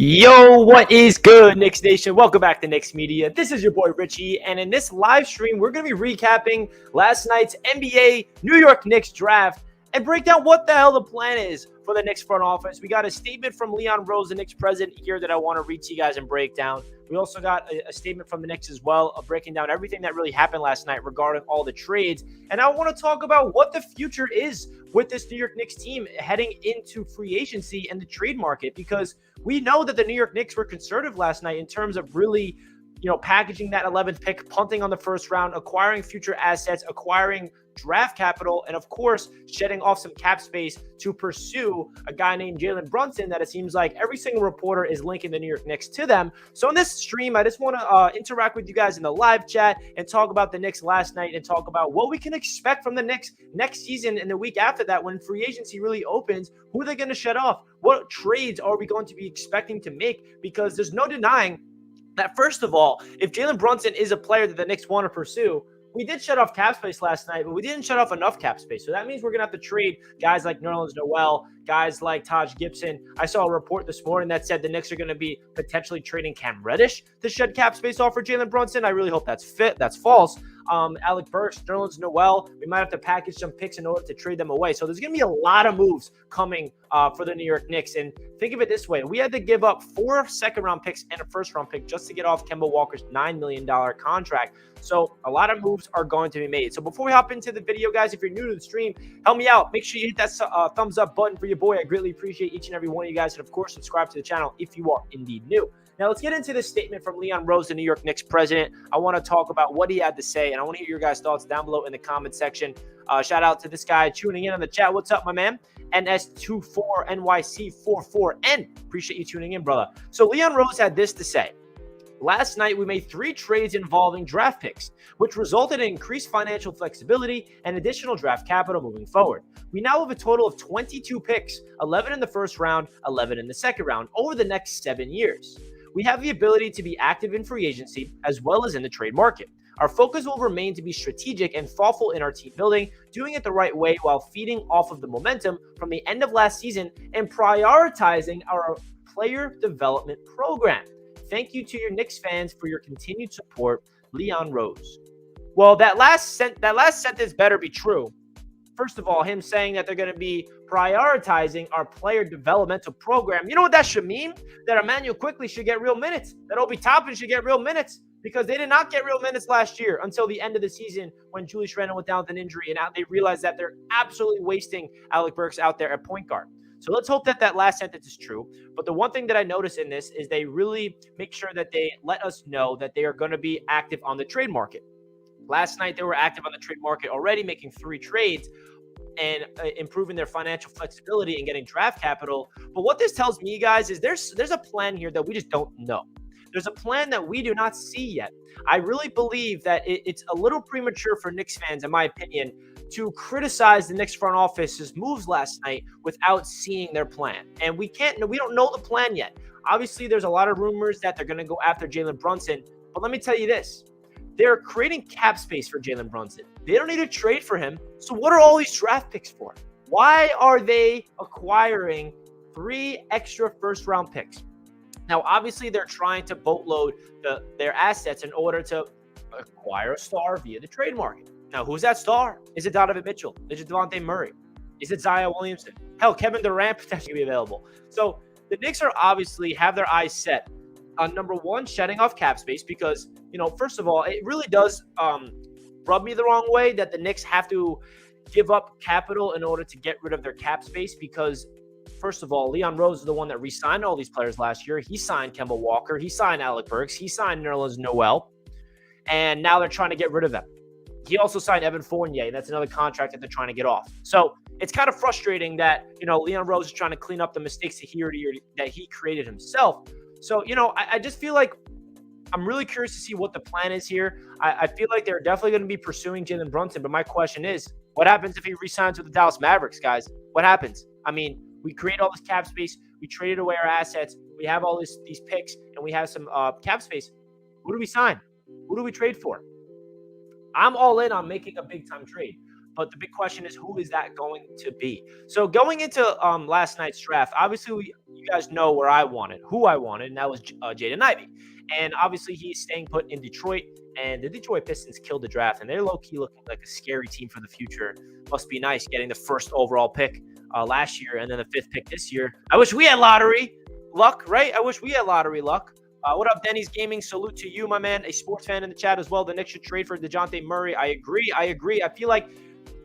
Yo, what is good, Knicks Nation? Welcome back to Knicks Media. This is your boy Richie, and in this live stream, we're going to be recapping last night's NBA New York Knicks draft and break down what the hell the plan is for the Knicks front office. We got a statement from Leon Rose, the Knicks president, here that I want to read to you guys and break down. We also got a statement from the Knicks as well of breaking down everything that really happened last night regarding all the trades. And I want to talk about what the future is with this New York Knicks team heading into free agency and the trade market, because we know that the New York Knicks were conservative last night in terms of really, packaging that 11th pick, punting on the first round, acquiring future assets, acquiring draft capital, and of course, shedding off some cap space to pursue a guy named Jalen Brunson that it seems like every single reporter is linking the New York Knicks to them. So in this stream, I just want to interact with you guys in the live chat and talk about the Knicks last night and talk about what we can expect from the Knicks next season and the week after that when free agency really opens. Who are they going to shed off? What trades are we going to be expecting to make? Because there's no denying that, first of all, if Jalen Brunson is a player that the Knicks want to pursue, we did shut off cap space last night, but we didn't shut off enough cap space. So that means we're going to have to trade guys like Nerlens Noel, guys like Taj Gibson. I saw a report this morning that said the Knicks are going to be potentially trading Cam Reddish to shed cap space off for Jalen Brunson. I really hope that's false. Alec Burks, Nerlens Noel, we might have to package some picks in order to trade them away. So there's going to be a lot of moves coming for the New York Knicks. And think of it this way. We had to give up 4 second-round picks and a first-round pick just to get off Kemba Walker's $9 million contract. So a lot of moves are going to be made. So before we hop into the video, guys, if you're new to the stream, help me out. Make sure you hit that thumbs up button for your boy. I greatly appreciate each and every one of you guys. And, of course, subscribe to the channel if you are indeed new. Now, let's get into this statement from Leon Rose, the New York Knicks president. I want to talk about what he had to say, and I want to hear your guys' thoughts down below in the comment section. Shout out to this guy tuning in on the chat. What's up, my man? NS24NYC44N. Appreciate you tuning in, brother. So Leon Rose had this to say. Last night, we made 3 trades involving draft picks, which resulted in increased financial flexibility and additional draft capital moving forward. We now have a total of 22 picks, 11 in the first round, 11 in the second round, over the next 7 years. We have the ability to be active in free agency as well as in the trade market. Our focus will remain to be strategic and thoughtful in our team building, doing it the right way while feeding off of the momentum from the end of last season and prioritizing our player development program. Thank you to your Knicks fans for your continued support, Leon Rose. Well, that last sentence better be true. First of all, him saying that they're going to be prioritizing our player developmental program. You know what that should mean? That Emmanuel Quickley should get real minutes. That Obi Toppin should get real minutes, because they did not get real minutes last year until the end of the season when Julius Randle went down with an injury, and they realized that they're absolutely wasting Alec Burks out there at point guard. So let's hope that last sentence is true. But the one thing that I noticed in this is they really make sure that they let us know that they are going to be active on the trade market. Last night, they were active on the trade market already, making 3 trades and improving their financial flexibility and getting draft capital. But what this tells me, guys, is there's a plan here that we just don't know. There's a plan that we do not see yet. I really believe that it's a little premature for Knicks fans, in my opinion, to criticize the Knicks front office's moves last night without seeing their plan. And we don't know the plan yet. Obviously, there's a lot of rumors that they're going to go after Jalen Brunson. But let me tell you this. They're creating cap space for Jalen Brunson. They don't need to trade for him. So what are all these draft picks for? Why are they acquiring 3 extra first-round picks? Now, obviously, they're trying to boatload their assets in order to acquire a star via the trade market. Now, who's that star? Is it Donovan Mitchell? Is it Devontae Murray? Is it Zion Williamson? Hell, Kevin Durant potentially be available. So the Knicks are obviously have their eyes set on, number one, shedding off cap space because, first of all, it really does rub me the wrong way that the Knicks have to give up capital in order to get rid of their cap space because first of all, Leon Rose is the one that re-signed all these players last year. He signed Kemba Walker. He signed Alec Burks. He signed Nerlens Noel. And now they're trying to get rid of them. He also signed Evan Fournier. That's another contract that they're trying to get off. So it's kind of frustrating that, Leon Rose is trying to clean up the mistakes that he created himself. So, I just feel like I'm really curious to see what the plan is here. I feel like they're definitely going to be pursuing Jalen Brunson. But my question is, what happens if he resigns with the Dallas Mavericks, guys? What happens? I mean, we create all this cap space. We traded away our assets. We have all these picks, and we have some cap space. Who do we sign? Who do we trade for? I'm all in on making a big-time trade. But the big question is, who is that going to be? So going into last night's draft, obviously, you guys know who I wanted, and that was Jaden Ivey. And obviously, he's staying put in Detroit, and the Detroit Pistons killed the draft, and they're low-key looking like a scary team for the future. Must be nice getting the first overall pick last year and then the 5th pick this year. I wish we had lottery luck, right? I wish we had lottery luck. What up, Denny's Gaming? Salute to you, my man. A sports fan in the chat as well. The Knicks should trade for DeJounte Murray. I agree. I feel like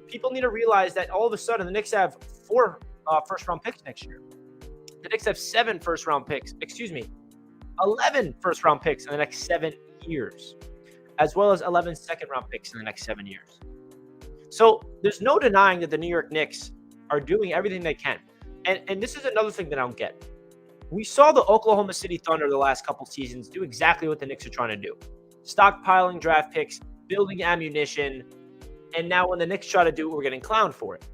people need to realize that all of a sudden the Knicks have 4 first-round picks next year. The Knicks have 7 first-round picks. 11 first-round picks in the next 7 years, as well as 11 second-round picks in the next 7 years. So there's no denying that the New York Knicks are doing everything they can. And this is another thing that I don't get. We saw the Oklahoma City Thunder the last couple seasons do exactly what the Knicks are trying to do. Stockpiling draft picks, building ammunition, and now when the Knicks try to do it, we're getting clowned for it.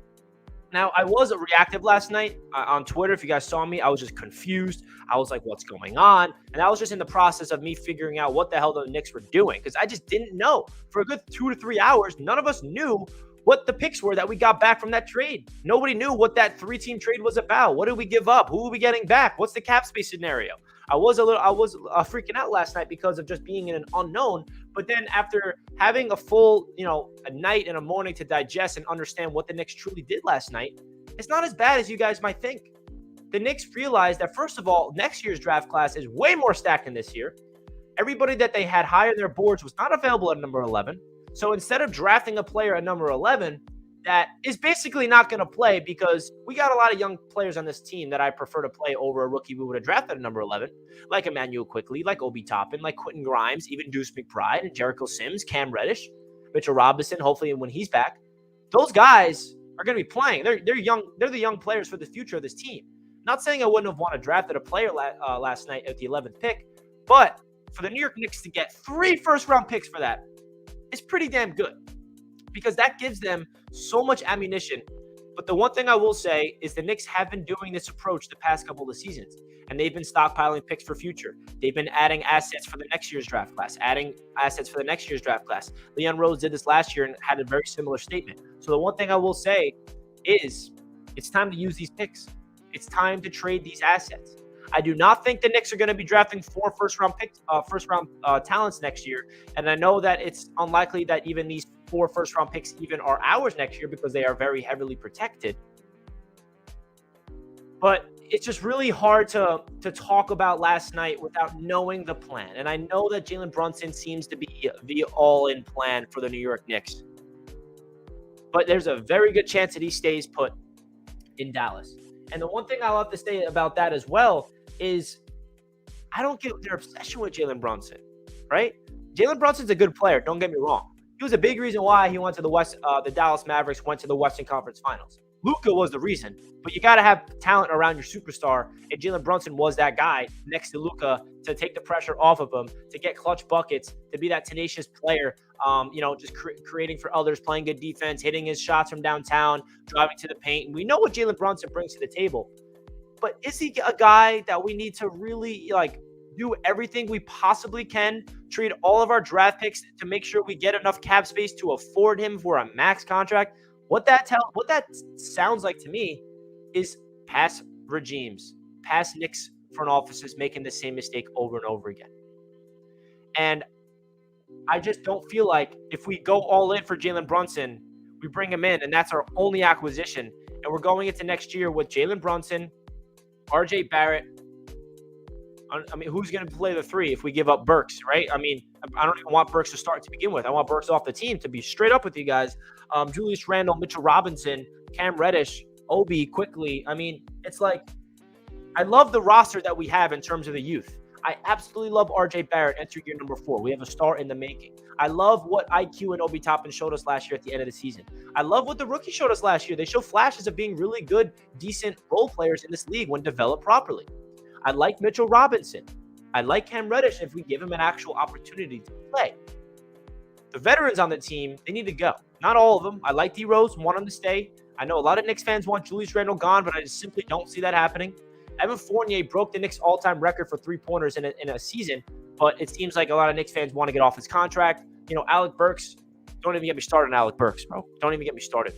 Now, I was reactive last night on Twitter. If you guys saw me, I was just confused. I was like, what's going on? And I was just in the process of me figuring out what the hell the Knicks were doing because I just didn't know. For a good 2 to 3 hours, none of us knew what the picks were that we got back from that trade. Nobody knew what that 3-team trade was about. What did we give up? Who are we getting back? What's the cap space scenario? I was freaking out last night because of just being in an unknown. But then after having a full, a night and a morning to digest and understand what the Knicks truly did last night, it's not as bad as you guys might think. The Knicks realized that, first of all, next year's draft class is way more stacked than this year. Everybody that they had high on their boards was not available at number 11. So instead of drafting a player at number 11 that is basically not going to play because we got a lot of young players on this team that I prefer to play over a rookie we would have drafted at number 11, like Emmanuel Quickley, like Obi Toppin, like Quentin Grimes, even Deuce McBride and Jericho Sims, Cam Reddish, Mitchell Robinson, hopefully when he's back. Those guys are going to be playing. They're young. They're the young players for the future of this team. Not saying I wouldn't have wanted to drafted a player last night at the 11th pick, but for the New York Knicks to get 3 first-round picks for that, it's pretty damn good because that gives them so much ammunition. But the one thing I will say is the Knicks have been doing this approach the past couple of seasons, and they've been stockpiling picks for future. They've been adding assets for the next year's draft class, Leon Rose did this last year and had a very similar statement. So the one thing I will say is it's time to use these picks. It's time to trade these assets. I do not think the Knicks are going to be drafting 4 first-round talents next year. And I know that it's unlikely that even these 4 first-round picks even are ours next year because they are very heavily protected. But it's just really hard to talk about last night without knowing the plan. And I know that Jalen Brunson seems to be the all-in plan for the New York Knicks. But there's a very good chance that he stays put in Dallas. And the one thing I'll have to say about that as well is I don't get their obsession with Jalen Brunson, right? Jalen Brunson's a good player. Don't get me wrong. He was a big reason why he went to the Dallas Mavericks went to the Western Conference Finals. Luka was the reason, but you got to have talent around your superstar, and Jalen Brunson was that guy next to Luka to take the pressure off of him, to get clutch buckets, to be that tenacious player, just creating for others, playing good defense, hitting his shots from downtown, driving to the paint. And we know what Jalen Brunson brings to the table, but is he a guy that we need to really do everything we possibly can, trade all of our draft picks to make sure we get enough cap space to afford him for a max contract? What that sounds like to me is past regimes, past Knicks front offices making the same mistake over and over again. And I just don't feel like if we go all in for Jalen Brunson, we bring him in and that's our only acquisition. And we're going into next year with Jalen Brunson, RJ Barrett. I mean, who's going to play the 3 if we give up Burks, right? I mean, I don't even want Burks to start to begin with. I want Burks off the team, to be straight up with you guys. Julius Randle, Mitchell Robinson, Cam Reddish, Obi, Quickly. I mean, it's like I love the roster that we have in terms of the youth. I absolutely love RJ Barrett entering year number 4. We have a star in the making. I love what IQ and Obi Toppin showed us last year at the end of the season. I love what the rookies showed us last year. They show flashes of being really good, decent role players in this league when developed properly. I like Mitchell Robinson. I like Cam Reddish if we give him an actual opportunity to play. The veterans on the team, they need to go. Not all of them. I like D Rose, want him to stay. I know a lot of Knicks fans want Julius Randle gone, but I just simply don't see that happening. Evan Fournier broke the Knicks' all-time record for three-pointers in a season, but it seems like a lot of Knicks fans want to get off his contract. Alec Burks, don't even get me started on Alec Burks, bro. Don't even get me started.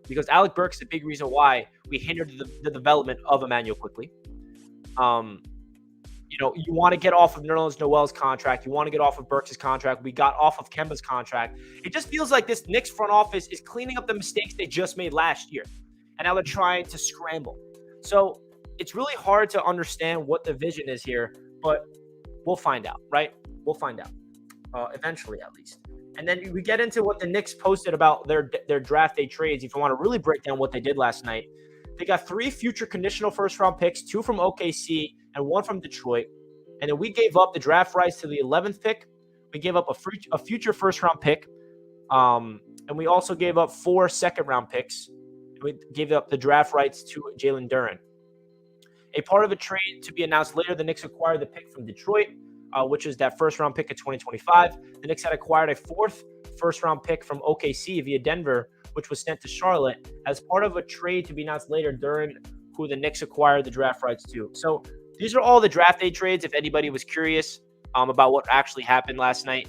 Because Alec Burks is a big reason why we hindered the development of Emmanuel Quickley. You want to get off of Nerlens Noel's contract. You want to get off of Burks' contract. We got off of Kemba's contract. It just feels like this Knicks front office is cleaning up the mistakes they just made last year. And now they're trying to scramble. So it's really hard to understand what the vision is here, but we'll find out, right? We'll find out, eventually at least. And then we get into what the Knicks posted about their draft day trades. If you want to really break down what they did last night, they got 3 future conditional first-round picks, 2 from OKC and 1 from Detroit. And then we gave up the draft rights to the 11th pick. We gave up a future first-round pick. And we also gave up 4 second-round picks. We gave up the draft rights to Jalen Duren. A part of a trade to be announced later, the Knicks acquired the pick from Detroit, which is that first-round pick in 2025. The Knicks had acquired a 4th first-round pick from OKC via Denver, which was sent to Charlotte as part of a trade to be announced later, Duren, who the Knicks acquired the draft rights to. So these are all the draft day trades, if anybody was curious about what actually happened last night.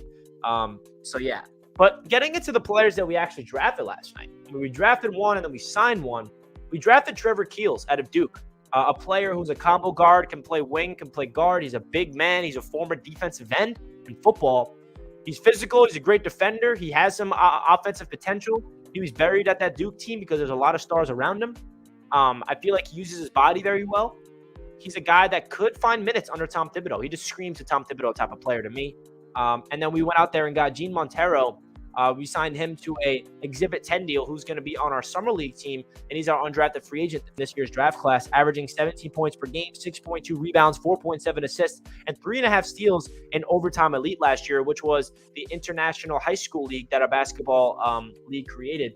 So, yeah. But getting into the players that we actually drafted last night. We drafted one and then we signed one. We drafted Trevor Keels out of Duke. A player who's a combo guard, can play wing, can play guard. He's a big man. He's a former defensive end in football. He's physical. He's a great defender. He has some offensive potential. He was buried at that Duke team because there's a lot of stars around him. I feel like he uses his body very well. He's a guy that could find minutes under Tom Thibodeau. He just screams a Tom Thibodeau type of player to me. And then we went out there and got Gene Montero. We signed him to a Exhibit 10 deal, who's going to be on our summer league team, and he's our undrafted free agent this year's draft class, averaging 17 points per game, 6.2 rebounds, 4.7 assists, and 3.5 steals in Overtime Elite last year, which was the international high school league that our basketball league created.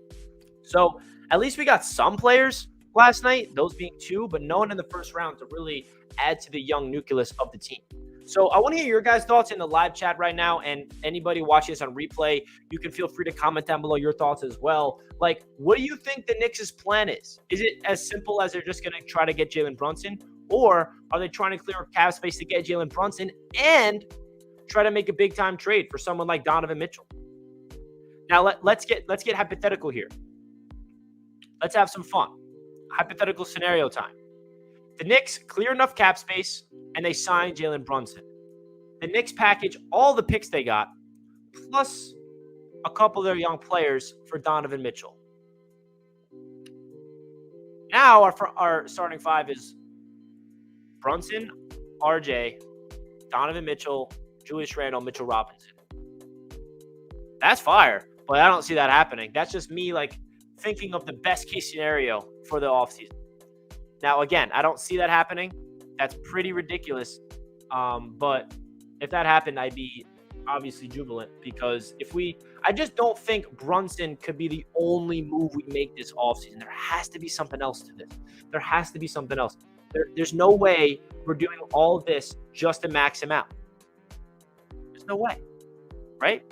So at least we got some players last night, those being 2, but no one in the first round to really add to the young nucleus of the team. So I want to hear your guys' thoughts in the live chat right now, and anybody watching this on replay, you can feel free to comment down below your thoughts as well. Like, what do you think the Knicks' plan is? Is it as simple as they're just going to try to get Jalen Brunson, or are they trying to clear cap space to get Jalen Brunson and try to make a big-time trade for someone like Donovan Mitchell? Now, let's get hypothetical here. Let's have some fun. Hypothetical scenario time. The Knicks clear enough cap space, and they sign Jalen Brunson. The Knicks package all the picks they got, plus a couple of their young players for Donovan Mitchell. Now our starting 5 is Brunson, RJ, Donovan Mitchell, Julius Randle, Mitchell Robinson. That's fire, but I don't see that happening. That's just me thinking of the best case scenario for the offseason. Now, again, I don't see that happening. That's pretty ridiculous. But if that happened, I'd be obviously jubilant because I just don't think Brunson could be the only move we make this offseason. There has to be something else to this. There has to be something else. There's no way we're doing all of this just to max him out. There's no way, right?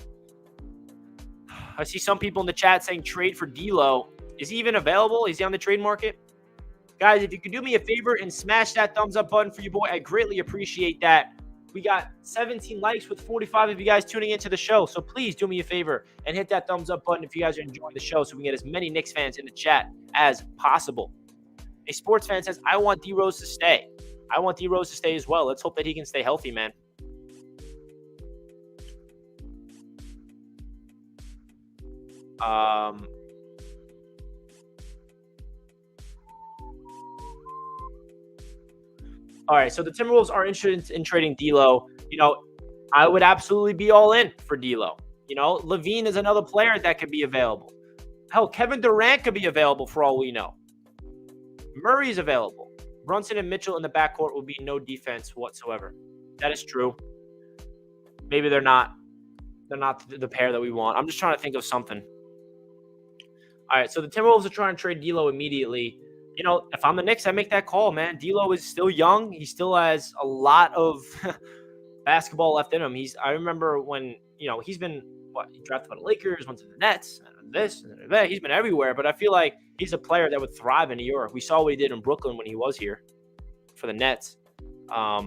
I see some people in the chat saying trade for D'Lo. Is he even available? Is he on the trade market? Guys, if you could do me a favor and smash that thumbs up button for your boy, I greatly appreciate that. We got 17 likes with 45 of you guys tuning into the show. So please do me a favor and hit that thumbs up button if you guys are enjoying the show so we can get as many Knicks fans in the chat as possible. A sports fan says, I want D Rose to stay. I want D Rose to stay as well. Let's hope that he can stay healthy, man. All right, so the Timberwolves are interested in trading D'Lo. I would absolutely be all in for D'Lo. Levine is another player that could be available. Hell, Kevin Durant could be available for all we know. Murray's available. Brunson and Mitchell in the backcourt would be no defense whatsoever. That is true. Maybe they're not the pair that we want. I'm just trying to think of something. All right, so the Timberwolves are trying to trade D'Lo immediately. You know, if I'm the Knicks, I make that call, man. D'Lo is still young. He still has a lot of basketball left in him. I remember when, he's been, he drafted by the Lakers, went to the Nets, and this, and that. He's been everywhere, but I feel like he's a player that would thrive in New York. We saw what he did in Brooklyn when he was here for the Nets. I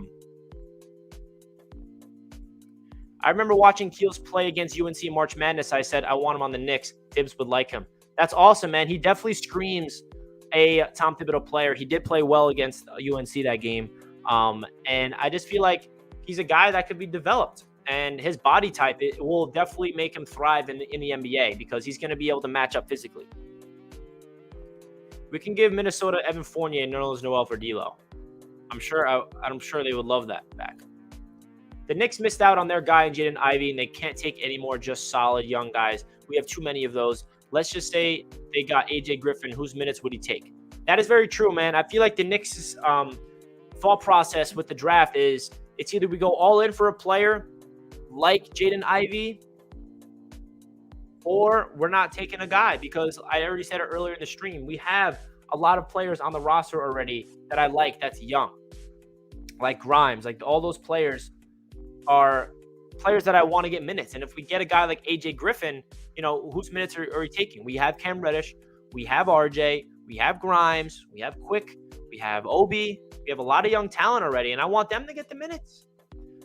remember watching Keels play against UNC in March Madness. I said, I want him on the Knicks. Tibbs would like him. That's awesome, man. He definitely screams a Tom Thibodeau player. He did play well against UNC that game. And I just feel like he's a guy that could be developed. And his body type, it will definitely make him thrive in the NBA because he's going to be able to match up physically. We can give Minnesota Evan Fournier and Nerlens Noel for D'Lo. I'm sure they would love that back. The Knicks missed out on their guy in Jaden Ivey, and they can't take any more just solid young guys. We have too many of those. Let's just say they got AJ Griffin. Whose minutes would he take? That is very true, man. I feel like the Knicks' thought process with the draft is it's either we go all in for a player like Jaden Ivey, or we're not taking a guy, because I already said it earlier in the stream. We have a lot of players on the roster already that I like that's young, like Grimes, like all those players are players that I want to get minutes. And if we get a guy like AJ Griffin, whose minutes are we taking? We have Cam Reddish, we have RJ, we have Grimes, we have Quick, we have Obi, we have a lot of young talent already, and I want them to get the minutes.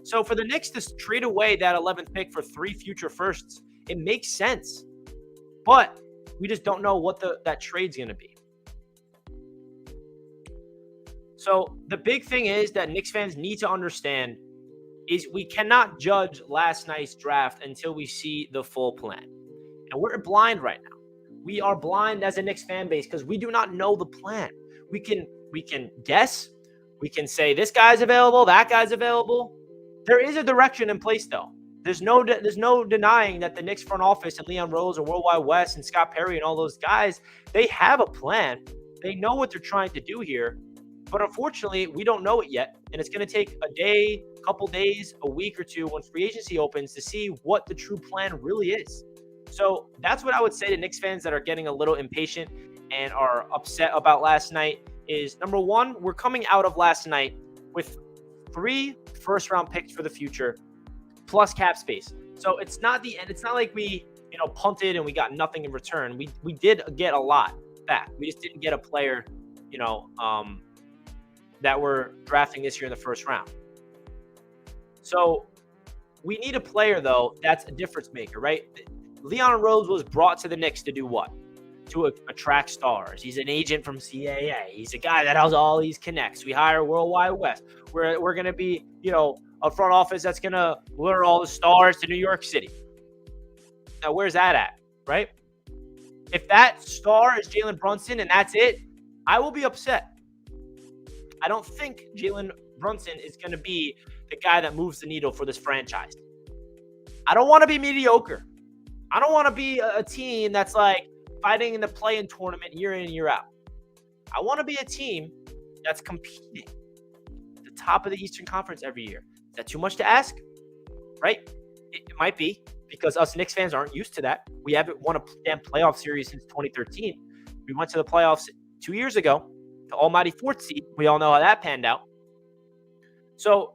So for the Knicks to trade away that 11th pick for 3 future firsts, it makes sense. But we just don't know what that trade's going to be. So the big thing is that Knicks fans need to understand is we cannot judge last night's draft until we see the full plan. And we're blind right now. We are blind as a Knicks fan base because we do not know the plan. We can guess. We can say this guy's available, that guy's available. There is a direction in place, though. There's no denying that the Knicks front office and Leon Rose and Worldwide West and Scott Perry and all those guys, they have a plan. They know what they're trying to do here. But unfortunately, we don't know it yet. And it's going to take a day, a couple days, a week or two when free agency opens to see what the true plan really is. So that's what I would say to Knicks fans that are getting a little impatient and are upset about last night is, number one, we're coming out of last night with 3 first-round picks for the future plus cap space. So it's not the end. It's not like we, punted and we got nothing in return. We did get a lot back. We just didn't get a player, that we're drafting this year in the first round. So we need a player, though, that's a difference maker, right? Leon Rose was brought to the Knicks to do what? To attract stars. He's an agent from CAA. He's a guy that has all these connects. We hire Worldwide West. We're going to be, a front office that's going to lure all the stars to New York City. Now, where's that at, right? If that star is Jalen Brunson and that's it, I will be upset. I don't think Jalen Brunson is going to be the guy that moves the needle for this franchise. I don't want to be mediocre. I don't want to be a team that's like fighting in the play-in tournament year in and year out. I want to be a team that's competing at the top of the Eastern Conference every year. Is that too much to ask? Right? It might be, because us Knicks fans aren't used to that. We haven't won a damn playoff series since 2013. We went to the playoffs 2 years ago. The almighty 4th seed. We all know how that panned out. So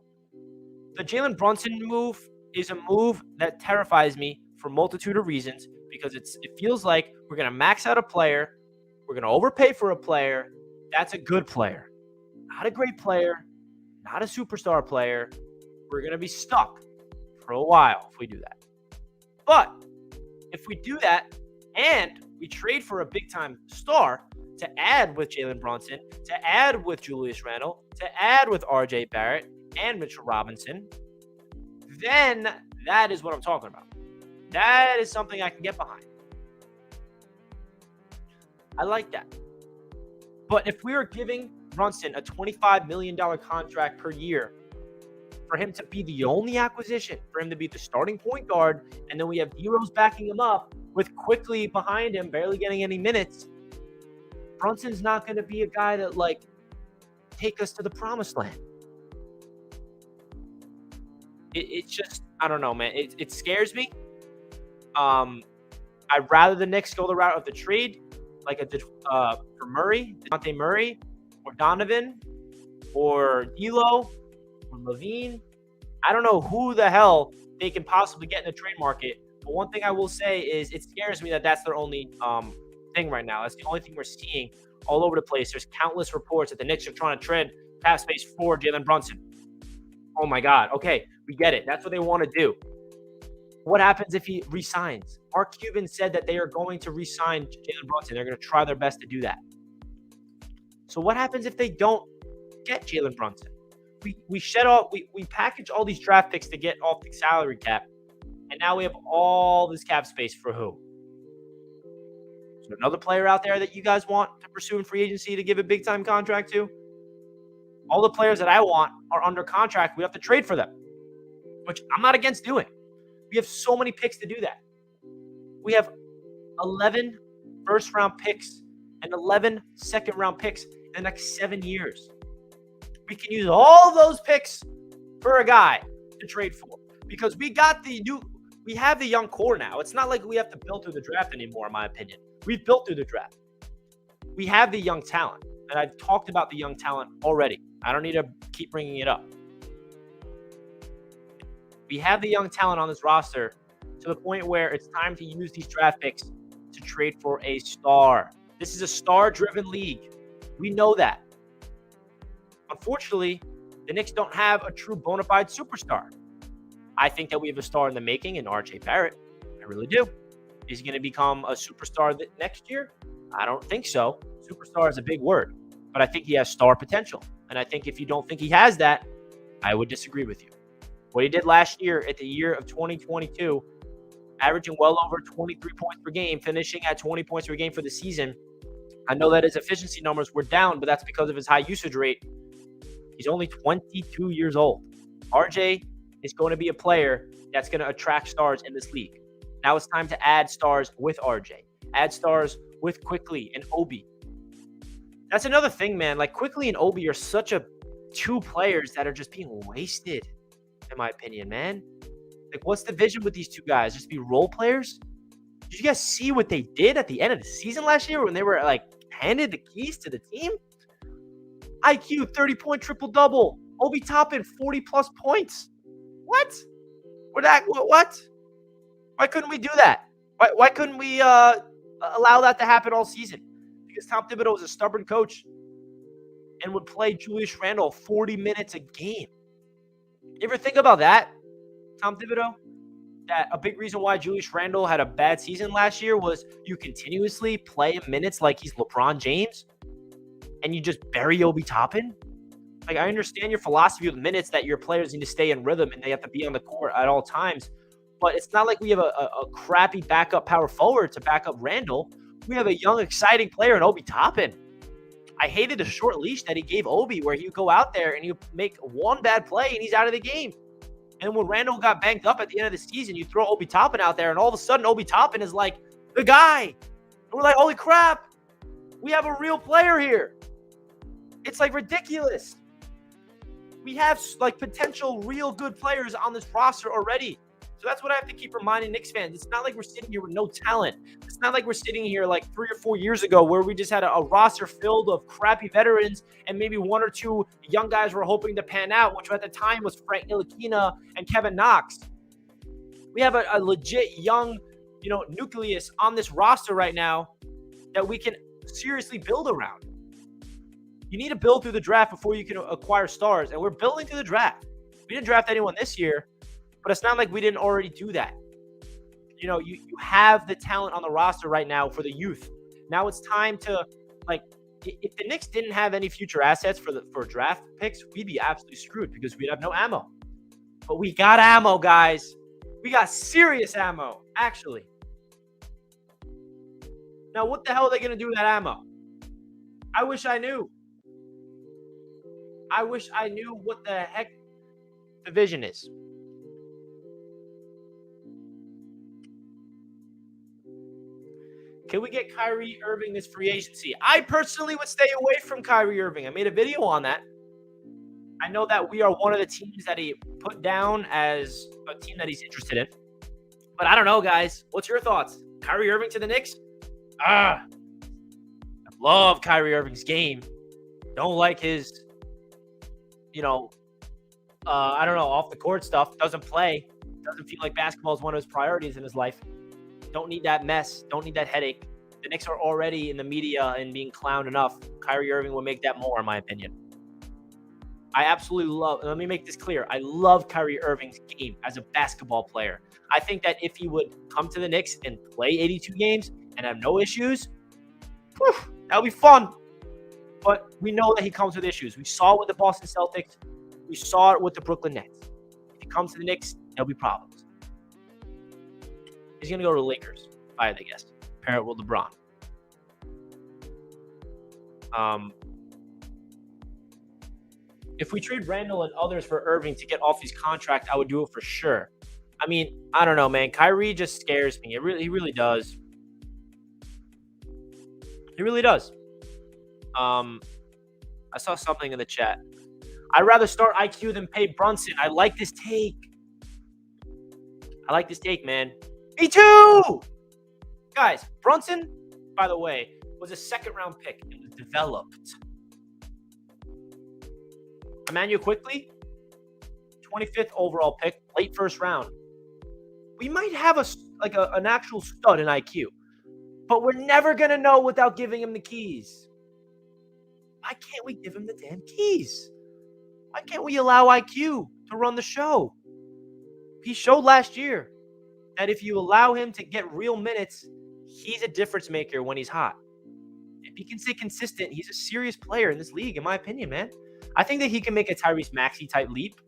the Jalen Brunson move is a move that terrifies me for a multitude of reasons, because it feels like we're going to max out a player. We're going to overpay for a player. That's a good player. Not a great player. Not a superstar player. We're going to be stuck for a while if we do that. But if we do that and we trade for a big-time star to add with Jalen Brunson, to add with Julius Randle, to add with RJ Barrett and Mitchell Robinson, then that is what I'm talking about. That is something I can get behind. I like that. But if we are giving Brunson a $25 million contract per year for him to be the only acquisition, for him to be the starting point guard, and then we have D-Rose backing him up with Quickly behind him, barely getting any minutes, Brunson's not going to be a guy that, take us to the promised land. It's just, I don't know, man. It scares me. I'd rather the Knicks go the route of the trade, like I did for Murray, Dejounte Murray, or Donovan, or D'Lo, or Levine. I don't know who the hell they can possibly get in the trade market. But one thing I will say is it scares me that that's their only thing right now. That's the only thing we're seeing all over the place. There's countless reports that the Knicks are trying to trade cap space for Jalen Brunson. Oh my God. Okay, we get it. That's what they want to do. What happens if he resigns? Mark Cuban said that they are going to resign Jalen Brunson. They're going to try their best to do that. So what happens if they don't get Jalen Brunson? We package all these draft picks to get off the salary cap, and now we have all this cap space for who? Is there another player out there that you guys want to pursue in free agency to give a big time contract to? All the players that I want are under contract. We have to trade for them, which I'm not against doing. We have so many picks to do that. We have 11 first-round picks and 11 second-round picks in the next 7 years. We can use all those picks for a guy to trade for because we have the young core now. It's not like we have to build through the draft anymore, in my opinion. We've built through the draft. We have the young talent, and I've talked about the young talent already. I don't need to keep bringing it up. We have the young talent on this roster to the point where it's time to use these draft picks to trade for a star. This is a star-driven league. We know that. Unfortunately, the Knicks don't have a true bona fide superstar. I think that we have a star in the making in R.J. Barrett. I really do. Is he going to become a superstar next year? I don't think so. Superstar is a big word, but I think he has star potential. And I think if you don't think he has that, I would disagree with you. What he did last year at the year of 2022, averaging well over 23 points per game, finishing at 20 points per game for the season. I know that his efficiency numbers were down, but that's because of his high usage rate. He's only 22 years old. RJ is going to be a player that's going to attract stars in this league. Now it's time to add stars with RJ. Add stars with Quickly and Obi. That's another thing, man. Like, Quickly and Obi are such a two players that are just being wasted, in my opinion, man. Like, what's the vision with these two guys? Just be role players? Did you guys see what they did at the end of the season last year when they were, like, handed the keys to the team? IQ, 30-point triple-double. Obi Toppin, 40-plus points. What? What? Why couldn't we do that? Why couldn't we allow that to happen all season? Because Tom Thibodeau was a stubborn coach and would play Julius Randle 40 minutes a game. You ever think about that, Tom Thibodeau? That a big reason why Julius Randle had a bad season last year was you continuously play him minutes like he's LeBron James and you just bury Obi Toppin? Like, I understand your philosophy with minutes that your players need to stay in rhythm and they have to be on the court at all times. But it's not like we have a crappy backup power forward to back up Randle. We have a young, exciting player in Obi Toppin. I hated the short leash that he gave Obi where he'd go out there and he'd make one bad play and he's out of the game. And when Randle got banged up at the end of the season, you throw Obi Toppin out there and all of a sudden Obi Toppin is like the guy. And we're like, holy crap, we have a real player here. It's like ridiculous. We have like potential real good players on this roster already. So that's what I have to keep reminding Knicks fans. It's not like we're sitting here with no talent. It's not like we're sitting here like 3 or 4 years ago where we just had a roster filled of crappy veterans and maybe 1 or 2 young guys were hoping to pan out, which at the time was Frank Ntilikina and Kevin Knox. We have a legit young, nucleus on this roster right now that we can seriously build around. You need to build through the draft before you can acquire stars, and we're building through the draft. We didn't draft anyone this year, but it's not like we didn't already do that. You have the talent on the roster right now for the youth. Now it's time to, like, if the Knicks didn't have any future assets for draft picks, we'd be absolutely screwed because we'd have no ammo. But we got ammo, guys. We got serious ammo, actually. Now, what the hell are they going to do with that ammo? I wish I knew. I wish I knew what the heck the vision is. Can we get Kyrie Irving this free agency? I personally would stay away from Kyrie Irving. I made a video on that. I know that we are one of the teams that he put down as a team that he's interested in. But I don't know, guys. What's your thoughts? Kyrie Irving to the Knicks? I love Kyrie Irving's game. Don't like his, I don't know, off the court stuff. Doesn't play. Doesn't feel like basketball is one of his priorities in his life. Don't need that mess. Don't need that headache. The Knicks are already in the media and being clowned enough. Kyrie Irving will make that more, in my opinion. I absolutely let me make this clear. I love Kyrie Irving's game as a basketball player. I think that if he would come to the Knicks and play 82 games and have no issues, that would be fun. But we know that he comes with issues. We saw it with the Boston Celtics. We saw it with the Brooklyn Nets. If he comes to the Knicks, there'll be problems. He's going to go to the Lakers, if I had to guess. Pair it with LeBron. If we trade Randle and others for Irving to get off his contract, I would do it for sure. I mean, I don't know, man. Kyrie just scares me. He really does. He really does. I saw something in the chat. I'd rather start IQ than pay Brunson. I like this take. Man. Me too! Guys, Brunson, by the way, was a second-round pick. It was developed. Emmanuel Quickly, 25th overall pick, late first round. We might have an actual stud in IQ, but we're never going to know without giving him the keys. Why can't we give him the damn keys? Why can't we allow IQ to run the show? He showed last year that if you allow him to get real minutes, he's a difference maker when he's hot. If he can stay consistent, he's a serious player in this league, in my opinion, man. I think that he can make a Tyrese Maxey type leap.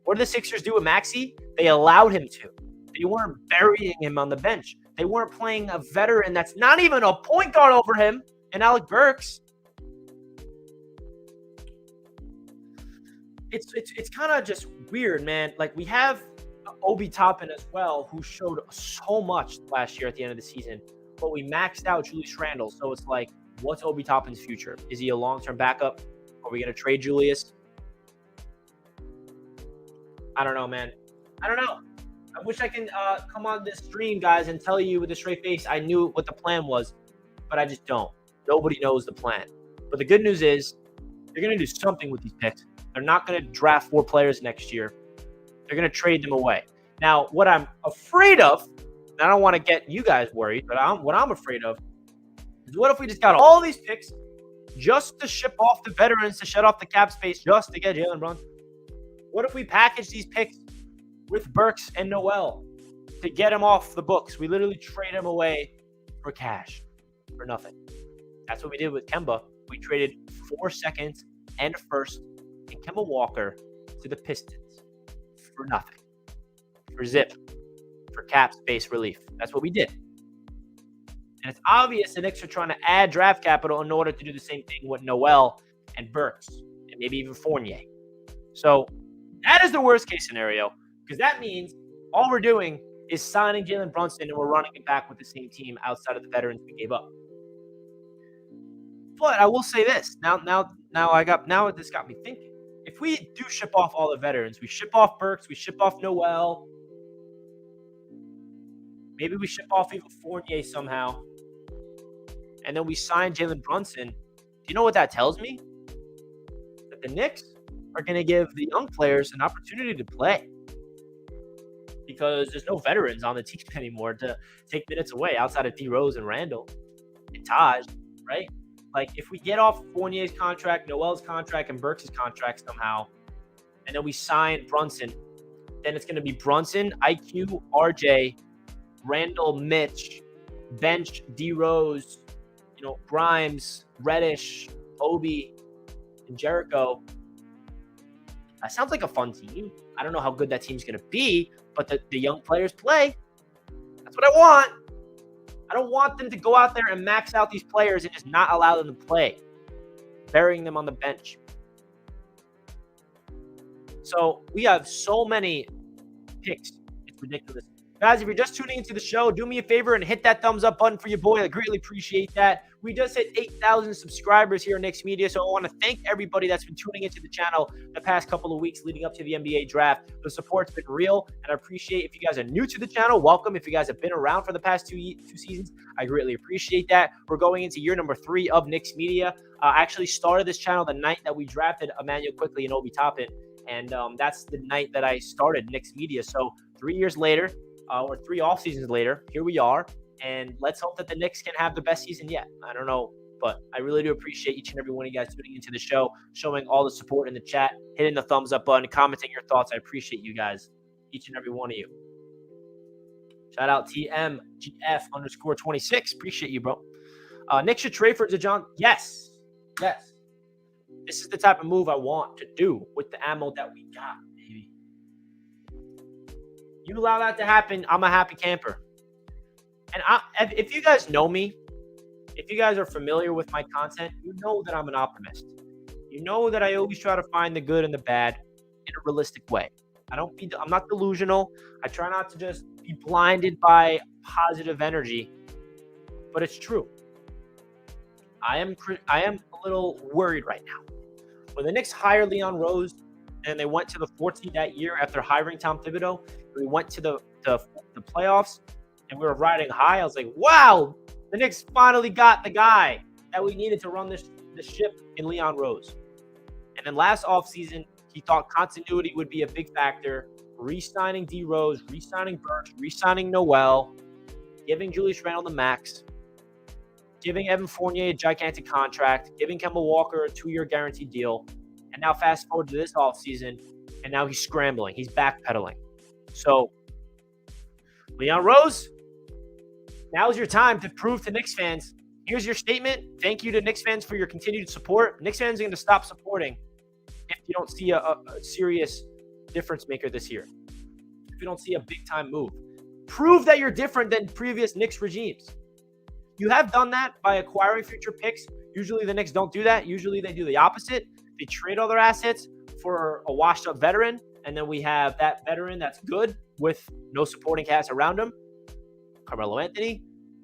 What did the Sixers do with Maxey? They allowed him to. They weren't burying him on the bench. They weren't playing a veteran that's not even a point guard over him and Alec Burks. It's kind of just weird, man. Like, we have Obi Toppin as well, who showed so much last year at the end of the season, but we maxed out Julius Randle. So it's like, what's Obi Toppin's future? Is he a long-term backup? Are we going to trade Julius? I don't know, man. I don't know. I wish I can come on this stream, guys, and tell you with a straight face I knew what the plan was, but I just don't. Nobody knows the plan. But the good news is they're going to do something with these picks. They're not going to draft 4 players next year. They're going to trade them away. Now, what I'm afraid of, and I don't want to get you guys worried, but what I'm afraid of is what if we just got all these picks just to ship off the veterans to shut off the cap space just to get Jalen Brunson? What if we package these picks with Burks and Noel to get him off the books? We literally trade him away for cash, for nothing. That's what we did with Kemba. We traded 4 seconds and a first and Kemba Walker to the Pistons for nothing, for zip, for cap space relief. That's what we did. And it's obvious the Knicks are trying to add draft capital in order to do the same thing with Noel and Burks and maybe even Fournier. So that is the worst case scenario, because that means all we're doing is signing Jalen Brunson and we're running it back with the same team outside of the veterans we gave up. But I will say this. Now this got me thinking. If we do ship off all the veterans, we ship off Burks, we ship off Noel, maybe we ship off even Fournier somehow, and then we sign Jalen Brunson, do you know what that tells me? That the Knicks are going to give the young players an opportunity to play, because there's no veterans on the team anymore to take minutes away outside of D Rose and Randle and Taj, right? Like, if we get off Fournier's contract, Noel's contract, and Burks' contract somehow, and then we sign Brunson, then it's going to be Brunson, IQ, RJ, Randle, Mitch, bench, D Rose, Grimes, Reddish, Obi, and Jericho. That sounds like a fun team. I don't know how good that team's going to be, but the young players play. That's what I want. I don't want them to go out there and max out these players and just not allow them to play, burying them on the bench. So we have so many picks. It's ridiculous. Guys, if you're just tuning into the show, do me a favor and hit that thumbs up button for your boy. I greatly appreciate that. We just hit 8,000 subscribers here at Knicks Media, so I want to thank everybody that's been tuning into the channel the past couple of weeks leading up to the NBA draft. The support's been real, and I appreciate if you guys are new to the channel, welcome. If you guys have been around for the past two seasons, I greatly appreciate that. We're going into year number 3 of Knicks Media. I actually started this channel the night that we drafted Emmanuel Quickley and Obi Toppin, and that's the night that I started Knicks Media. So 3 years later, or 3 off seasons later, here we are, and let's hope that the Knicks can have the best season yet. I don't know, but I really do appreciate each and every one of you guys tuning into the show, showing all the support in the chat, hitting the thumbs up button, commenting your thoughts. I appreciate you guys, each and every one of you. Shout out TMGF_26. Appreciate you, bro. Knicks should trade for DeJounte. Yes. This is the type of move I want to do with the ammo that we got, baby. You allow that to happen, I'm a happy camper. And if you guys know me, if you guys are familiar with my content, you know that I'm an optimist. You know that I always try to find the good and the bad in a realistic way. I'm not delusional. I try not to just be blinded by positive energy, but it's true. I am a little worried right now. When the Knicks hired Leon Rose and they went to the 14th that year after hiring Tom Thibodeau, we went to the playoffs and we were riding high. I was like, wow, the Knicks finally got the guy that we needed to run this ship in Leon Rose. And then last offseason, he thought continuity would be a big factor. Re-signing D Rose, re-signing Burks, re-signing Noel, giving Julius Randle the max, giving Evan Fournier a gigantic contract, giving Kemba Walker a 2-year guaranteed deal. And now fast forward to this offseason, and now he's scrambling. He's backpedaling. So, Leon Rose, now's your time to prove to Knicks fans, here's your statement. Thank you to Knicks fans for your continued support. Knicks fans are going to stop supporting if you don't see a serious difference maker this year. If you don't see a big-time move. Prove that you're different than previous Knicks regimes. You have done that by acquiring future picks. Usually the Knicks don't do that. Usually they do the opposite. They trade all their assets for a washed-up veteran, and then we have that veteran that's good with no supporting cast around him. Carmelo Anthony,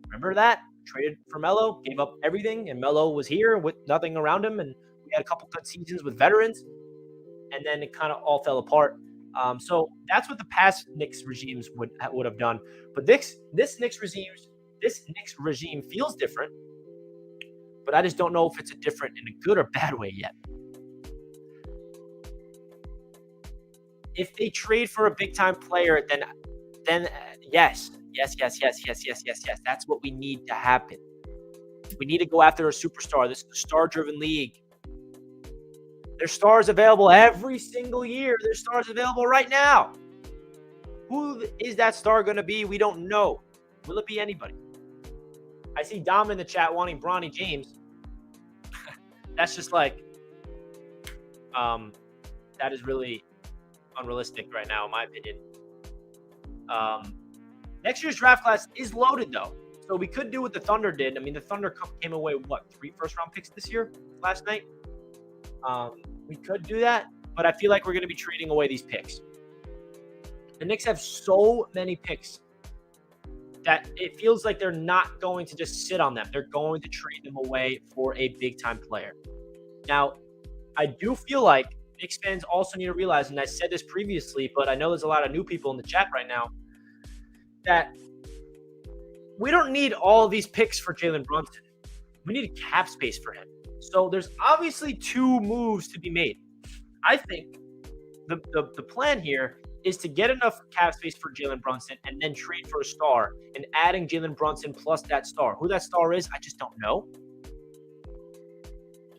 remember that? Traded for Melo, gave up everything, and Melo was here with nothing around him, and we had a couple good seasons with veterans, and then it kind of all fell apart. So that's what the past Knicks regimes would have done. But this Knicks regime feels different, but I just don't know if it's different in a good or bad way yet. If they trade for a big-time player, then yes. That's what we need to happen. We need to go after a superstar. This is a star-driven league. There's stars available every single year. There's stars available right now. Who is that star going to be? We don't know. Will it be anybody? I see Dom in the chat wanting Bronny James. That's just like, that is really unrealistic right now, in my opinion. Next year's draft class is loaded, though. So we could do what the Thunder did. I mean, the Thunder came away with, 3 first-round picks this year, last night? We could do that, but I feel like we're going to be trading away these picks. The Knicks have so many picks that it feels like they're not going to just sit on them. They're going to trade them away for a big-time player. Now, I do feel like Knicks fans also need to realize, and I said this previously, but I know there's a lot of new people in the chat right now, that we don't need all of these picks for Jalen Brunson. We need a cap space for him. So there's obviously 2 moves to be made. I think the plan here is to get enough cap space for Jalen Brunson and then trade for a star and adding Jalen Brunson plus that star. Who that star is, I just don't know.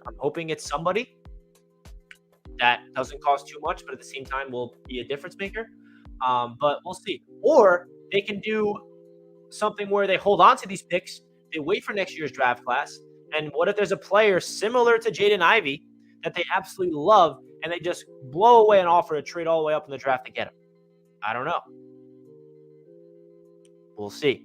I'm hoping it's somebody that doesn't cost too much, but at the same time will be a difference maker. But we'll see. Or they can do something where they hold on to these picks, they wait for next year's draft class, and what if there's a player similar to Jaden Ivey that they absolutely love, and they just blow away an offer to trade all the way up in the draft to get him? I don't know. We'll see.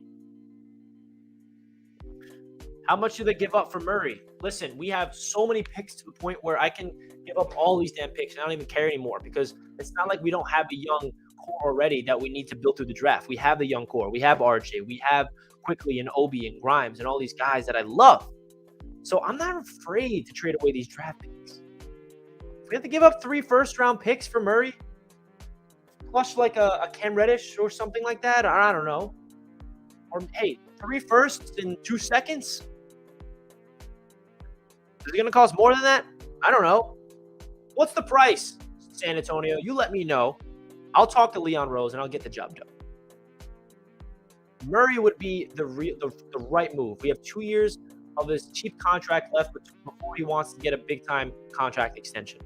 How much do they give up for Murray? Listen, we have so many picks to the point where I can give up all these damn picks, and I don't even care anymore, because it's not like we don't have a young core already that we need to build through the draft. We have the young core. We have RJ. We have Quickly and Obi and Grimes and all these guys that I love. So I'm not afraid to trade away these draft picks. If we have to give up 3 first-round picks for Murray, plus like a Cam Reddish or something like that, or I don't know. Or, hey, 3 firsts and 2 seconds? Is it going to cost more than that? I don't know. What's the price, San Antonio? You let me know. I'll talk to Leon Rose, and I'll get the job done. Murray would be the right move. We have 2 years of his cheap contract left before he wants to get a big-time contract extension.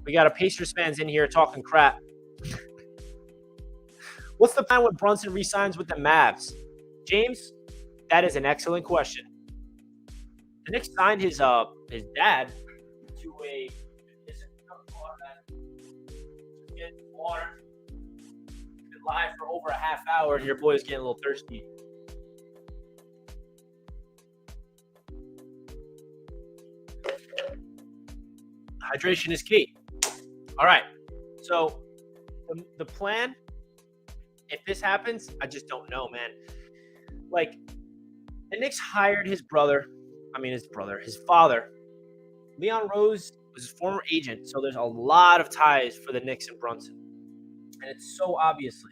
We got a Pacers fans in here talking crap. What's the plan when Brunson re-signs with the Mavs? James, that is an excellent question. The Knicks signed his dad to a water. Been live for over a half hour, and your boy's getting a little thirsty. Hydration is key. All right. So the plan, if this happens, I just don't know, man. Like, the Knicks hired his father. Leon Rose was his former agent, so there's a lot of ties for the Knicks and Brunson. And it's so obvious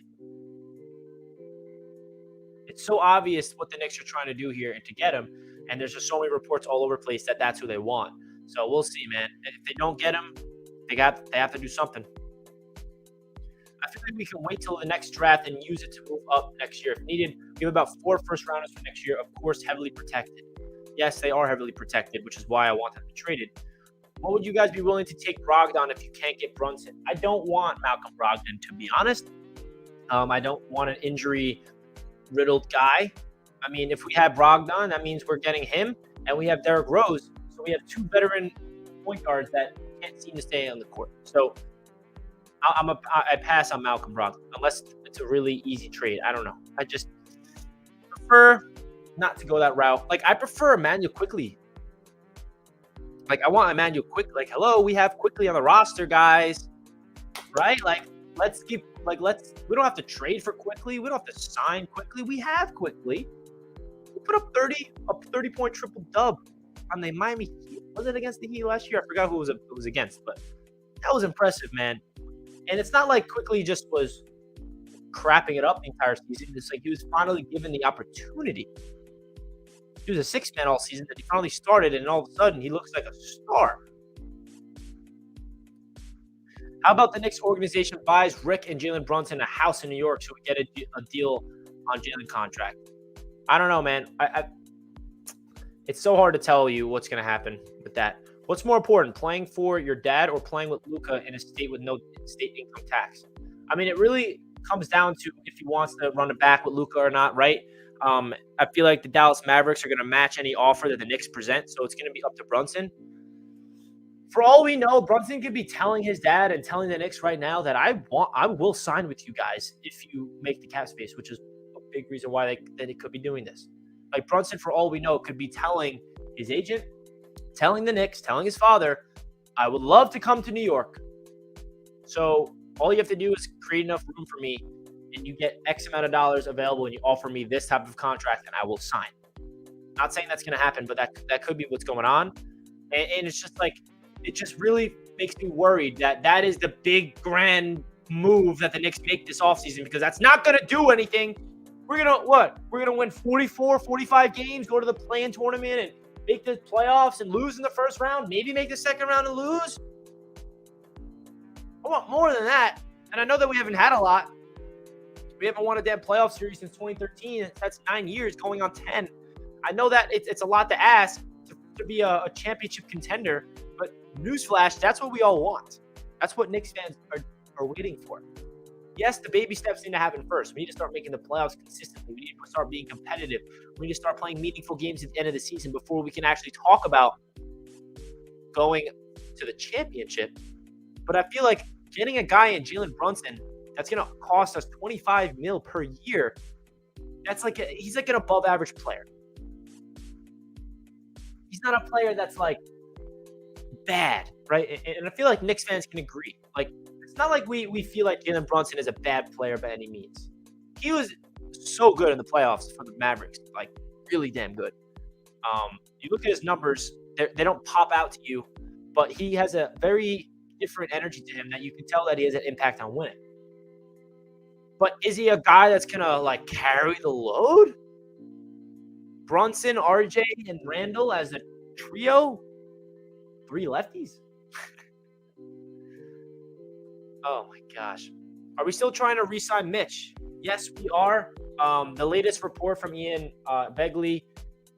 what the Knicks are trying to do here and to get him. And there's just so many reports all over the place that that's who they want. So we'll see, man. If they don't get him, they have to do something. I feel like we can wait till the next draft and use it to move up next year if needed. We have about 4 first-rounders for next year, of course, heavily protected. Yes, they are heavily protected, which is why I want them to trade it. What would you guys be willing to take Brogdon if you can't get Brunson? I don't want Malcolm Brogdon, to be honest. I don't want an injury-riddled guy. I mean, if we have Brogdon, that means we're getting him, and we have Derrick Rose. So we have 2 veteran point guards that can't seem to stay on the court. So I pass on Malcolm Brogdon unless it's a really easy trade. I don't know. I just prefer not to go that route. Like, I prefer Emmanuel Quickly. Like, I want Emmanuel Quickly. Like, hello, we have Quickly on the roster, guys. Right? Like, we don't have to trade for Quickly. We don't have to sign Quickly. We have Quickly. We put up a 30-point triple dub on the Miami Heat. Was it against the Heat last year? I forgot who it was against, but that was impressive, man. And it's not like Quickly just was crapping it up the entire season. It's like he was finally given the opportunity. He was a 6-man all season that he finally started, and all of a sudden he looks like a star. How about the Knicks organization buys Rick and Jalen Brunson a house in New York so we get a deal on Jalen contract? I don't know, man. It's so hard to tell you what's going to happen with that. What's more important, playing for your dad or playing with Luka in a state with no state income tax? I mean, it really comes down to if he wants to run it back with Luka or not, right? I feel like the Dallas Mavericks are going to match any offer that the Knicks present, so it's going to be up to Brunson. For all we know, Brunson could be telling his dad and telling the Knicks right now that I will sign with you guys if you make the cap space, which is a big reason why they could be doing this. Like, Brunson, for all we know, could be telling his agent, telling the Knicks, telling his father, I would love to come to New York. So all you have to do is create enough room for me, and you get X amount of dollars available, and you offer me this type of contract, and I will sign. Not saying that's going to happen, but that could be what's going on. And it's just like, it just really makes me worried that is the big, grand move that the Knicks make this offseason, because that's not going to do anything. We're going to what? We're going to win 44, 45 games, go to the play-in tournament, and make the playoffs and lose in the first round, maybe make the second round and lose. I want more than that. And I know that we haven't had a lot. We haven't won a damn playoff series since 2013. That's 9 years going on 10. I know that it's a lot to ask to be a championship contender, but newsflash, that's what we all want. That's what Knicks fans are waiting for. Yes, the baby steps need to happen first. We need to start making the playoffs consistently. We need to start being competitive. We need to start playing meaningful games at the end of the season before we can actually talk about going to the championship. But I feel like getting a guy in Jalen Brunson that's going to cost us $25 million per year, that's like he's like an above average player. He's not a player that's like bad, right? And I feel like Knicks fans can agree. Like, it's not like we feel like Jalen Brunson is a bad player by any means. He was so good in the playoffs for the Mavericks, like really damn good. You look at his numbers; they don't pop out to you, but he has a very different energy to him that you can tell that he has an impact on winning. But is he a guy that's gonna like carry the load? Brunson, RJ, and Randle as a trio? 3 lefties? Oh my gosh. Are we still trying to re-sign Mitch? Yes, we are. The latest report from Ian Begley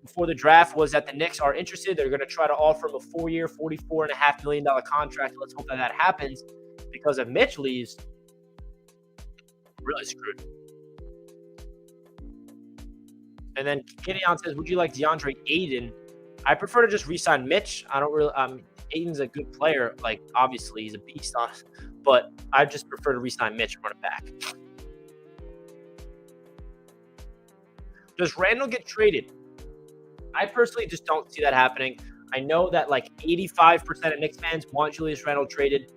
before the draft was that the Knicks are interested. They're going to try to offer him a 4-year, $44.5 million contract. Let's hope that happens, because if Mitch leaves, really screwed. And then Gideon says, would you like DeAndre Ayton? I prefer to just re-sign Mitch. I don't really Ayton's a good player. Like, obviously, he's a beast on us. But I just prefer to re-sign Mitch and run it back. Does Randle get traded? I personally just don't see that happening. I know that like 85% of Knicks fans want Julius Randle traded.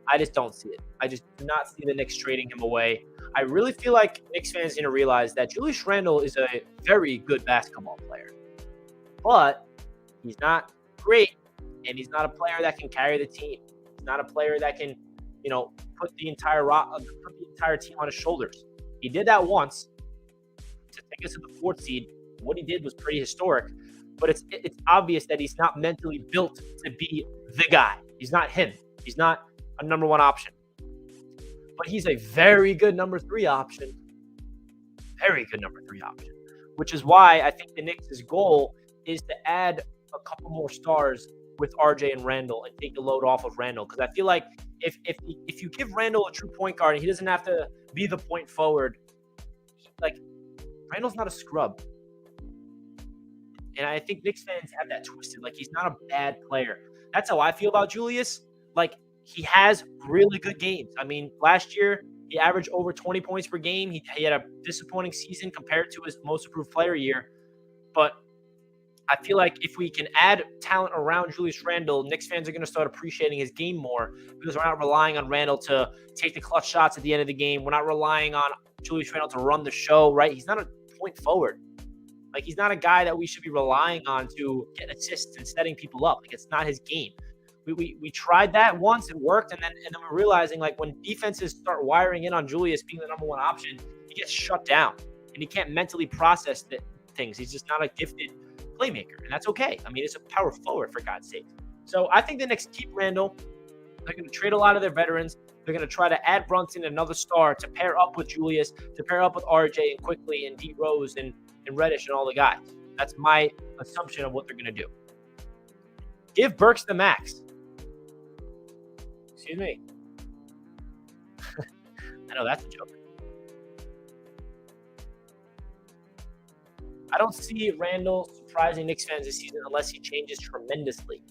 I just don't see it. I just do not see the Knicks trading him away. I really feel like Knicks fans need to realize that Julius Randle is a very good basketball player. But he's not great, and he's not a player that can carry the team. He's not a player that can, put the entire team on his shoulders. He did that once to take us to the 4th seed. What he did was pretty historic, but it's obvious that he's not mentally built to be the guy. He's not him. He's not a number 1 option. But he's a very good number 3 option. Very good number 3 option. Which is why I think the Knicks' goal is to add a couple more stars with RJ and Randle and take the load off of Randle. Because I feel like if you give Randle a true point guard and he doesn't have to be the point forward, like, Randle's not a scrub. And I think Knicks fans have that twisted. Like, he's not a bad player. That's how I feel about Julius. Like, he has really good games. I mean, last year, he averaged over 20 points per game. He had a disappointing season compared to his most improved player year. But I feel like if we can add talent around Julius Randle, Knicks fans are going to start appreciating his game more, because we're not relying on Randle to take the clutch shots at the end of the game. We're not relying on Julius Randle to run the show, right? He's not a point forward. Like, he's not a guy that we should be relying on to get assists and setting people up. Like, it's not his game. We tried that once, it worked, and then we're realizing, like, when defenses start wiring in on Julius being the number 1 option, he gets shut down, and he can't mentally process things. He's just not a gifted playmaker, and that's okay. I mean, it's a power forward, for God's sake. So I think the Knicks keep Randle. They're going to trade a lot of their veterans. They're going to try to add Brunson, another star, to pair up with Julius, to pair up with RJ and Quickly and D Rose and Reddish and all the guys. That's my assumption of what they're going to do. Give Burks the max. Excuse me. I know that's a joke. I don't see Randle surprising Knicks fans this season unless he changes tremendously.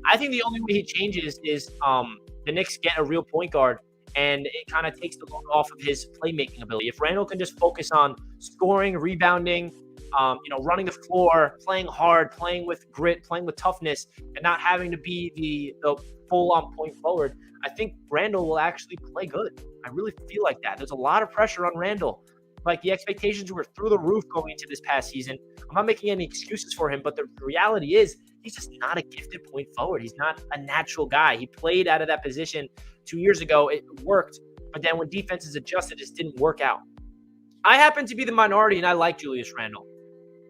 I think the only way he changes is the Knicks get a real point guard, and it kind of takes the load off of his playmaking ability. If Randle can just focus on scoring, rebounding, running the floor, playing hard, playing with grit, playing with toughness, and not having to be the full-on point forward, I think Randle will actually play good. I really feel like that. There's a lot of pressure on Randle. Like, the expectations were through the roof going into this past season. I'm not making any excuses for him, but the reality is he's just not a gifted point forward. He's not a natural guy. He played out of that position 2 years ago. It worked, but then when defenses adjusted, it just didn't work out. I happen to be the minority, and I like Julius Randle,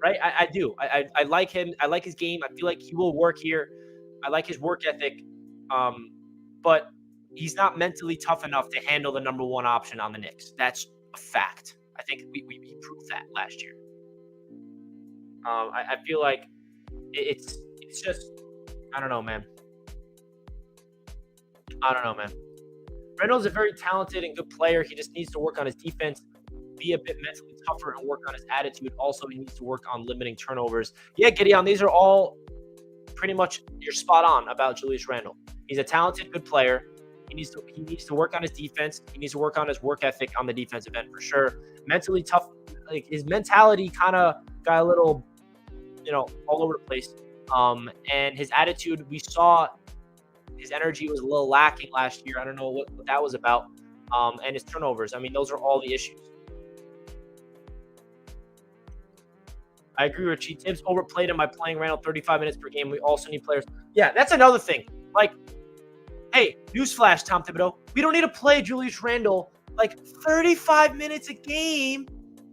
right? I do. I like him. I like his game. I feel like he will work here. I like his work ethic, but he's not mentally tough enough to handle the number 1 option on the Knicks. That's a fact. I think we proved that last year. I feel like it's just, I don't know, man. Randle's a very talented and good player. He just needs to work on his defense, be a bit mentally tougher, and work on his attitude. Also, he needs to work on limiting turnovers. Yeah, Gideon, these are all pretty much, you're spot on about Julius Randle. He's a talented, good player. He needs to work on his defense. He needs to work on his work ethic on the defensive end for sure. Mentally tough, like, his mentality kind of got a little, all over the place. And his attitude, we saw His energy was a little lacking last year. I don't know what that was about. And his turnovers. I mean, those are all the issues. I agree with you. Tibbs overplayed him by playing Randle 35 minutes per game. We also need players. Yeah, that's another thing. Like, hey, newsflash, Tom Thibodeau. We don't need to play Julius Randle like 35 minutes a game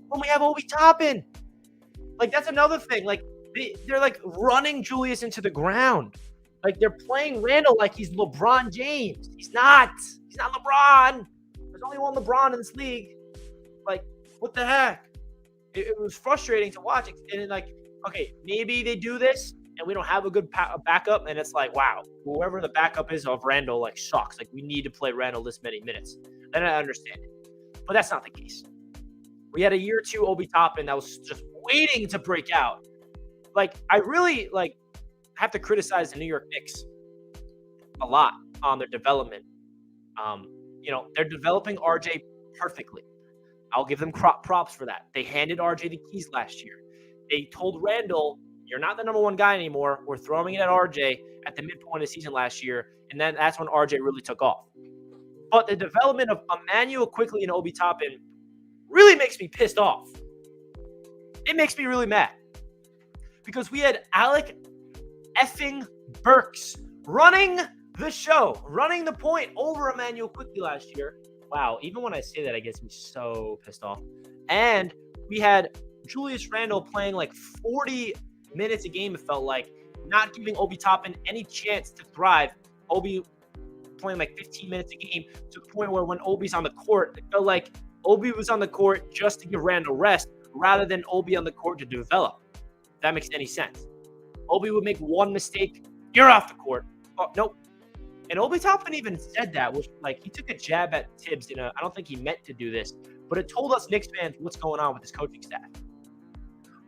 when we have Obi Toppin. Like, that's another thing. Like, they're like running Julius into the ground. Like, they're playing Randle like he's LeBron James. He's not. He's not LeBron. There's only one LeBron in this league. Like, what the heck? It was frustrating to watch. And then, like, okay, maybe they do this and we don't have a good backup. And it's like, wow, whoever the backup is of Randle, like, sucks. Like, we need to play Randle this many minutes. Then I understand it. But that's not the case. We had a year two Obi Toppin that was just waiting to break out. Like, I really, like, have to criticize the New York Knicks a lot on their development. They're developing RJ perfectly. I'll give them props for that. They handed RJ the keys last year. They told Randle, you're not the number one guy anymore. We're throwing it at RJ at the midpoint of the season last year. And then that's when RJ really took off. But the development of Emmanuel Quickly and Obi Toppin really makes me pissed off. It makes me really mad. Because we had Alec effing Burks running the show, running the point over Emmanuel Quickly last year. Wow, even when I say that, it gets me so pissed off. And we had Julius Randle playing like 40 minutes a game, it felt like, not giving Obi Toppin any chance to thrive. Obi playing like 15 minutes a game to the point where when Obi's on the court, it felt like Obi was on the court just to give Randle rest rather than Obi on the court to develop. If that makes any sense. Obi would make one mistake, you're off the court. Oh, nope. And Obi Toppin even said that, which, like, he took a jab at Tibbs. I don't think he meant to do this, but it told us Knicks fans what's going on with his coaching staff.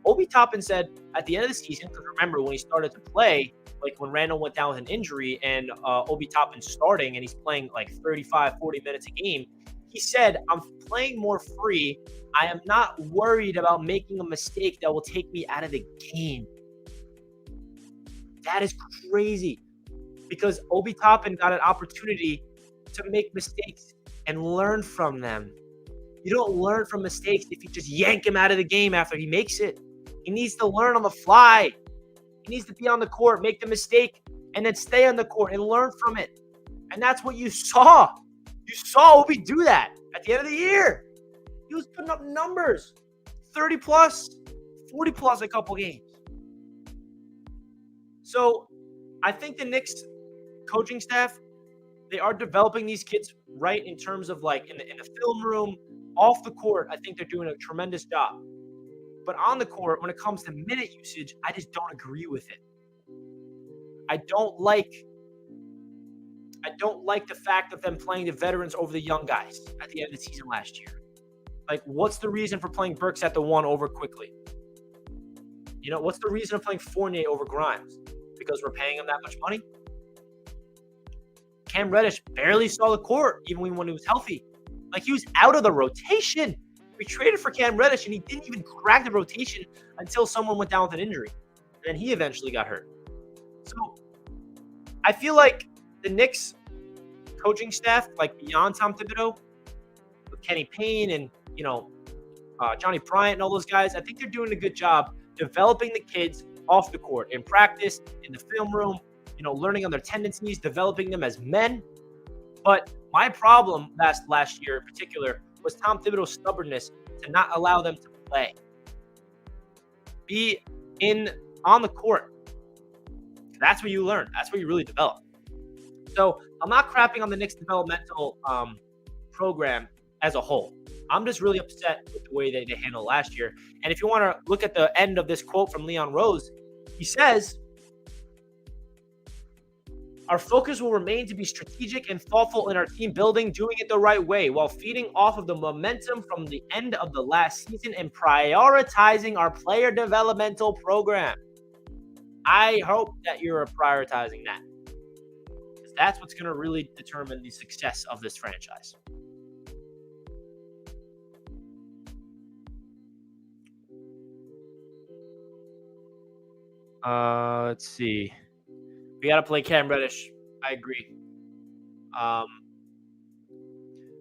Obi Toppin said at the end of the season, because remember when he started to play, like when Randle went down with an injury and Obi Toppin's starting and he's playing like 35, 40 minutes a game, he said, I'm playing more free. I am not worried about making a mistake that will take me out of the game. That is crazy. Because Obi Toppin got an opportunity to make mistakes and learn from them. You don't learn from mistakes if you just yank him out of the game after he makes it. He needs to learn on the fly. He needs to be on the court, make the mistake, and then stay on the court and learn from it. And that's what you saw. You saw Obi do that at the end of the year. He was putting up numbers, 30 plus, 40 plus a couple games. So I think the Knicks coaching staff, they are developing these kids right in terms of like in the film room, off the court. I think they're doing a tremendous job. But on the court, when it comes to minute usage, I just don't agree with it. I don't like the fact of them playing the veterans over the young guys at the end of the season last year. Like, what's the reason for playing Burks at the one over Quickly? What's the reason of playing Fournier over Grimes? Because we're paying him that much money? Cam Reddish barely saw the court even when he was healthy. Like, he was out of the rotation. We traded for Cam Reddish, and he didn't even crack the rotation until someone went down with an injury. And then he eventually got hurt. So I feel like the Knicks coaching staff, like beyond Tom Thibodeau, with Kenny Payne and, Johnny Bryant and all those guys, I think they're doing a good job developing the kids off the court, in practice, in the film room, learning on their tendencies, developing them as men. But my problem last year in particular was Tom Thibodeau's stubbornness to not allow them to play. Be on the court. That's where you learn. That's where you really develop. So I'm not crapping on the Knicks developmental program as a whole. I'm just really upset with the way they handled last year. And if you want to look at the end of this quote from Leon Rose, he says, our focus will remain to be strategic and thoughtful in our team building, doing it the right way while feeding off of the momentum from the end of the last season and prioritizing our player developmental program. I hope that you're prioritizing that, because that's what's going to really determine the success of this franchise. Let's see. We got to play Cam Reddish. I agree. Um,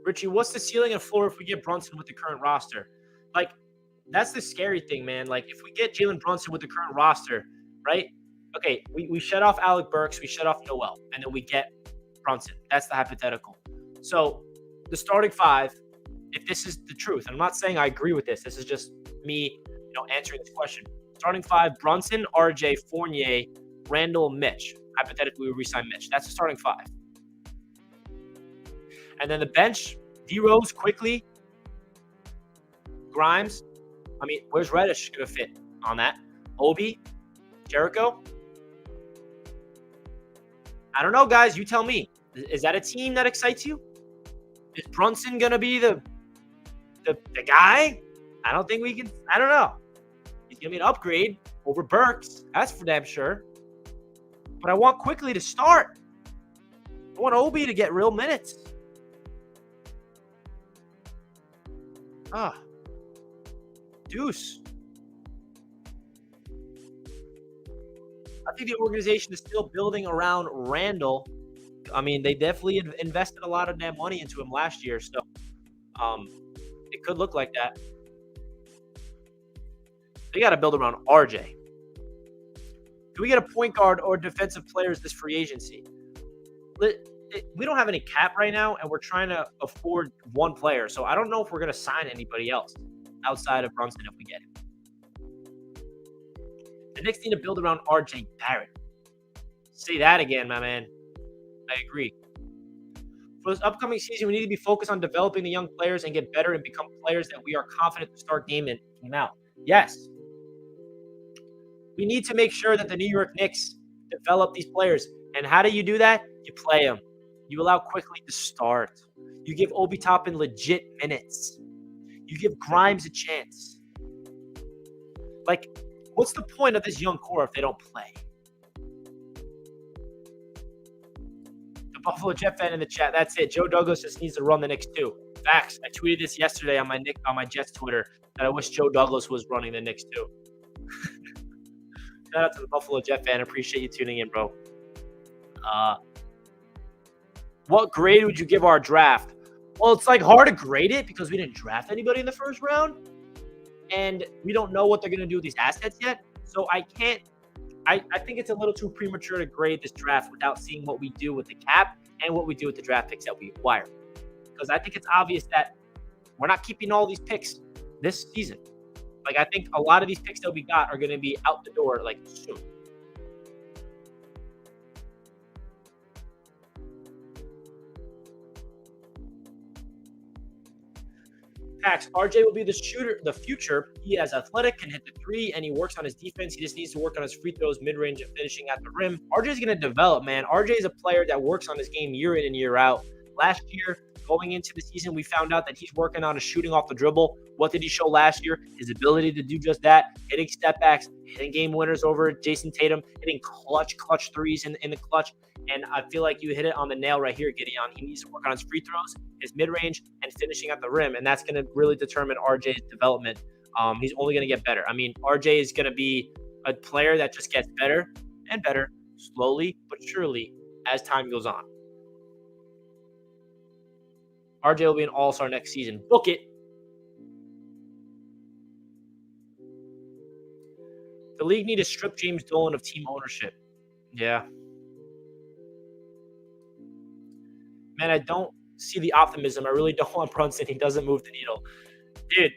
Richie, what's the ceiling and floor if we get Brunson with the current roster? Like, that's the scary thing, man. Like, if we get Jalen Brunson with the current roster, right? Okay, we shut off Alec Burks, we shut off Noel, and then we get Brunson. That's the hypothetical. So, the starting five, if this is the truth, and I'm not saying I agree with this. This is just me, answering this question. Starting five: Brunson, RJ, Fournier, Randle, Mitch. Hypothetically, we resign Mitch. That's the starting five. And then the bench: D Rose, quickly, Grimes. I mean, where's Reddish gonna fit on that? Obi, Jericho. I don't know, guys. You tell me. Is that a team that excites you? Is Brunson gonna be the guy? I don't think we can. I don't know. He's gonna be an upgrade over Burks. That's for damn sure. But I want quickly to start. I want Obi to get real minutes. Deuce. I think the organization is still building around Randle. I mean, they definitely invested a lot of damn money into him last year, so it could look like that. They got to build around RJ. Do we get a point guard or defensive players this free agency? We don't have any cap right now, and we're trying to afford one player. So I don't know if we're going to sign anybody else outside of Brunson if we get him. The Knicks need to build around RJ Barrett. Say that again, my man. I agree. For this upcoming season, we need to be focused on developing the young players and get better and become players that we are confident to start game in, game out. Yes. We need to make sure that the New York Knicks develop these players. And how do you do that? You play them. You allow quickly to start. You give Obi Toppin legit minutes. You give Grimes a chance. Like, what's the point of this young core if they don't play? The Buffalo Jet fan in the chat. That's it. Joe Douglas just needs to run the Knicks too. Facts. I tweeted this yesterday on my Jets Twitter that I wish Joe Douglas was running the Knicks too. Shout out to the Buffalo Jet fan. Appreciate you tuning in, bro. What grade would you give our draft? Well, it's like hard to grade it because we didn't draft anybody in the first round. And we don't know what they're going to do with these assets yet. So I think it's a little too premature to grade this draft without seeing what we do with the cap and what we do with the draft picks that we acquire. Because I think it's obvious that we're not keeping all these picks this season. Like, I think a lot of these picks that we got are going to be out the door, like, soon. Facts. RJ will be the shooter, the future. He is athletic, can hit the three, and he works on his defense. He just needs to work on his free throws, mid-range, and finishing at the rim. RJ is going to develop, man. RJ is a player that works on his game year in and year out. Last year, going into the season, we found out that he's working on his shooting off the dribble. What did he show last year? His ability to do just that, hitting step backs, hitting game winners over Jason Tatum, hitting clutch threes in the clutch. And I feel like you hit it on the nail right here, Gideon. He needs to work on his free throws, his mid-range, and finishing at the rim. And that's going to really determine RJ's development. He's only going to get better. I mean, RJ is going to be a player that just gets better and better, slowly but surely, as time goes on. RJ will be an all-star next season. Book it. The league need to strip James Dolan of team ownership. Yeah. Man, I don't see the optimism. I really don't want Brunson. He doesn't move the needle. Dude,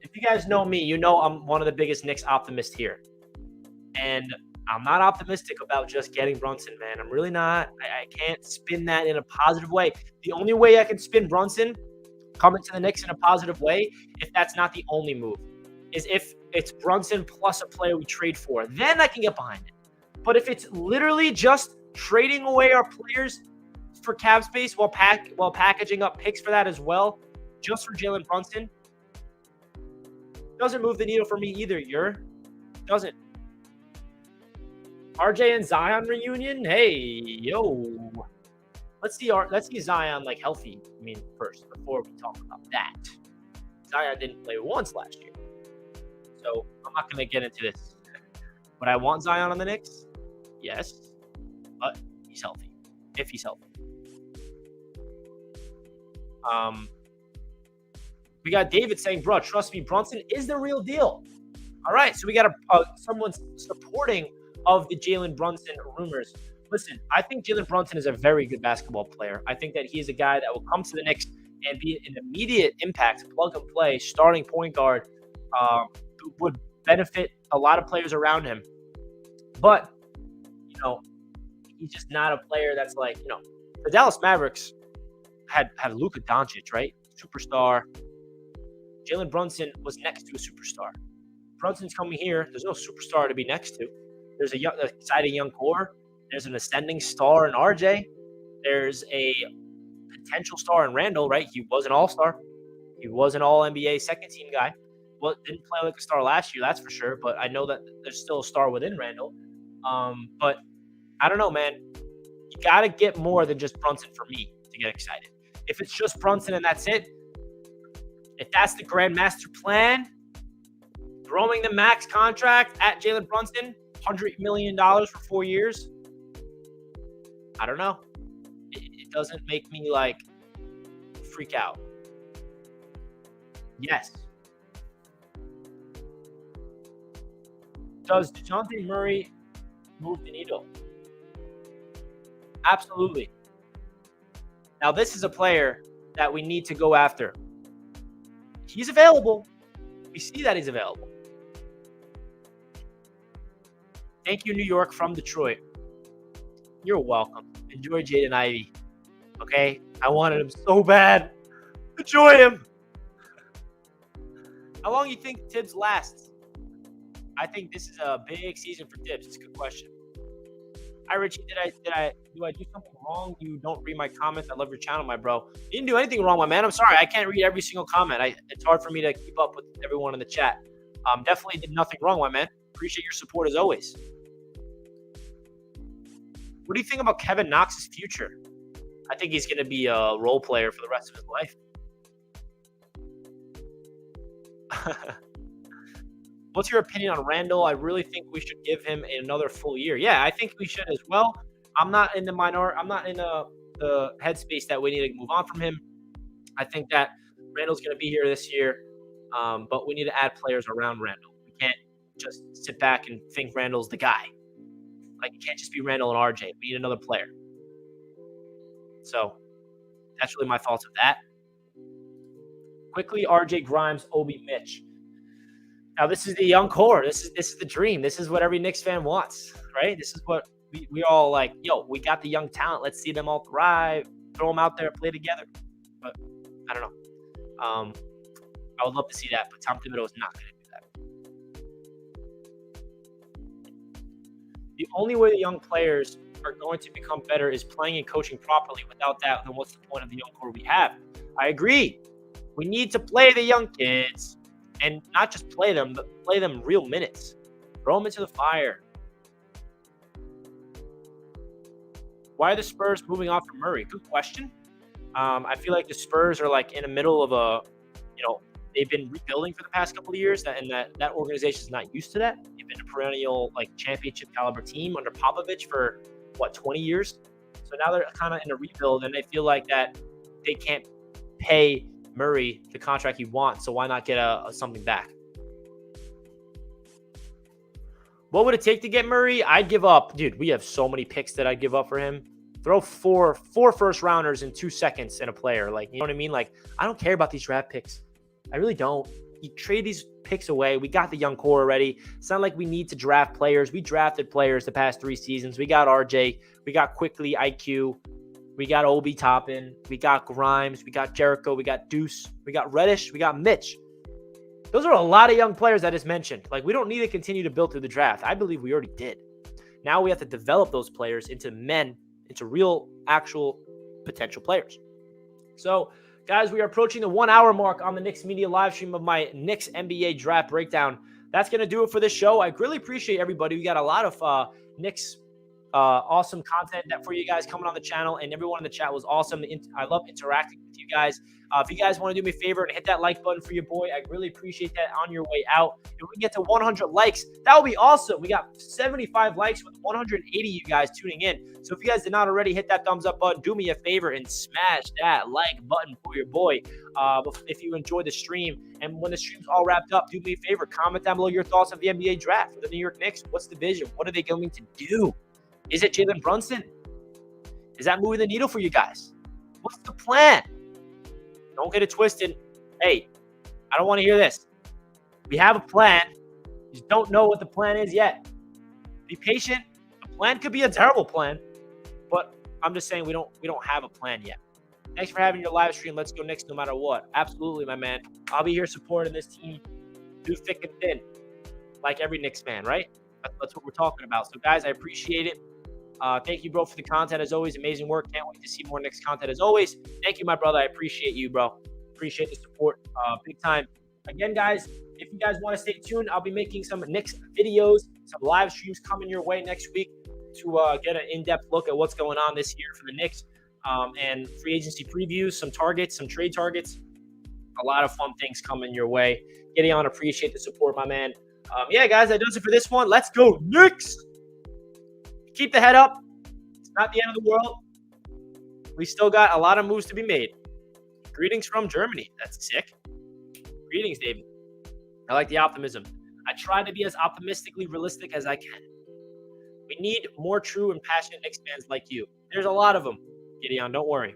if you guys know me, you know I'm one of the biggest Knicks optimists here. And I'm not optimistic about just getting Brunson, man. I'm really not. I can't spin that in a positive way. The only way I can spin Brunson coming to the Knicks in a positive way, if that's not the only move, is if it's Brunson plus a player we trade for. Then I can get behind it. But if it's literally just trading away our players for cap space while packaging up picks for that as well, just for Jalen Brunson, doesn't move the needle for me either. Doesn't. RJ and Zion reunion? Hey, yo. Let's see Zion like healthy. I mean, first before we talk about that. Zion didn't play once last year, so I'm not gonna get into this. Would I want Zion on the Knicks? Yes, but he's healthy. if he's healthy. We got David saying, bro, trust me, Brunson is the real deal. All right, so we got someone supporting of the Jalen Brunson rumors. Listen, I think Jalen Brunson is a very good basketball player. I think that he's a guy that will come to the Knicks and be an immediate impact, plug and play, starting point guard, would benefit a lot of players around him. But, he's just not a player that's like, the Dallas Mavericks had Luka Doncic, right? Superstar. Jalen Brunson was next to a superstar. Brunson's coming here. There's no superstar to be next to. There's an exciting young core. There's an ascending star in RJ. There's a potential star in Randle, right? He was an all-star. He was an all-NBA second-team guy. Well, didn't play like a star last year, that's for sure. But I know that there's still a star within Randle. But I don't know, man. You got to get more than just Brunson for me to get excited. If it's just Brunson and that's it, if that's the grand master plan, throwing the max contract at Jalen Brunson, $100 million for 4 years, I don't know. It doesn't make me, freak out. Yes. Does DeJounte Murray move the needle? Absolutely. Now, this is a player that we need to go after. He's available. We see that he's available. Thank you, New York from Detroit. You're welcome. Enjoy Jaden Ivey. Okay? I wanted him so bad. Enjoy him. How long do you think Tibbs lasts? I think this is a big season for Tibbs. It's a good question. Hi, Richie. Do I do something wrong? You don't read my comments. I love your channel, my bro. You didn't do anything wrong, my man. I'm sorry. I can't read every single comment. It's hard for me to keep up with everyone in the chat. Definitely did nothing wrong, my man. Appreciate your support as always. What do you think about Kevin Knox's future? I think he's going to be a role player for the rest of his life. What's your opinion on Randle? I really think we should give him another full year. Yeah, I think we should as well. I'm not in the headspace that we need to move on from him. I think that Randle's going to be here this year, but we need to add players around Randle. We can't just sit back and think Randle's the guy. It can't just be Randle and RJ. We need another player. So that's really my thoughts of that. Quickly, RJ Grimes, Obi Mitch. Now, this is the young core. This is the dream. This is what every Knicks fan wants, right? This is what we all like. Yo, we got the young talent. Let's see them all thrive. Throw them out there, play together. But I don't know. I would love to see that, but Tom Thibodeau is not going to do that. The only way the young players are going to become better is playing and coaching properly. Without that, then what's the point of the young core we have? I agree. We need to play the young kids. And not just play them, but play them real minutes. Throw them into the fire. Why are the Spurs moving on from Murray? Good question. I feel like the Spurs are in the middle of they've been rebuilding for the past couple of years, and that organization is not used to that. They've been a perennial championship caliber team under Popovich for 20 years. So now they're kind of in a rebuild, and they feel like that they can't pay Murray the contract he wants, so why not get something back? What would it take to get Murray? I'd give up. Dude, we have so many picks that I'd give up for him. Throw four first rounders in 2 seconds in a player. You know what I mean? I don't care about these draft picks. I really don't. You trade these picks away. We got the young core already. It's not like we need to draft players. We drafted players the past 3 seasons. We got RJ. We got Quickly, IQ. We got Obi Toppin. We got Grimes. We got Jericho. We got Deuce. We got Reddish. We got Mitch. Those are a lot of young players I just mentioned. We don't need to continue to build through the draft. I believe we already did. Now we have to develop those players into real, actual potential players. So, guys, we are approaching the 1 hour mark on the Knicks Media live stream of my Knicks NBA draft breakdown. That's going to do it for this show. I really appreciate everybody. We got a lot of Knicks awesome content that for you guys coming on the channel, and everyone in the chat was awesome. I love interacting with you guys. If you guys want to do me a favor and hit that like button for your boy, I really appreciate that on your way out. If we can get to 100 likes, that would be awesome. We got 75 likes with 180 you guys tuning in. So if you guys did not already hit that thumbs up button, do me a favor and smash that like button for your boy. If you enjoyed the stream, and when the stream's all wrapped up, do me a favor, comment down below your thoughts of the NBA draft for the New York Knicks. What's the vision? What are they going to do? Is it Jalen Brunson? Is that moving the needle for you guys? What's the plan? Don't get it twisted. Hey, I don't want to hear this. We have a plan. You just don't know what the plan is yet. Be patient. The plan could be a terrible plan, but I'm just saying we don't have a plan yet. Thanks for having your live stream. Let's go Knicks no matter what. Absolutely, my man. I'll be here supporting this team through thick and thin, like every Knicks fan, right? That's what we're talking about. So, guys, I appreciate it. Thank you, bro, for the content as always. Amazing work. Can't wait to see more Knicks content as always. Thank you, my brother. I appreciate you, bro. Appreciate the support big time. Again, guys, if you guys want to stay tuned, I'll be making some Knicks videos, some live streams coming your way next week to get an in-depth look at what's going on this year for the Knicks and free agency previews, some targets, some trade targets. A lot of fun things coming your way. Gideon, appreciate the support, my man. Yeah, guys, that does it for this one. Let's go, Knicks! Keep the head up. It's not the end of the world. We still got a lot of moves to be made. Greetings from Germany. That's sick. Greetings, David. I like the optimism. I try to be as optimistically realistic as I can. We need more true and passionate Knicks fans like you. There's a lot of them, Gideon. Don't worry.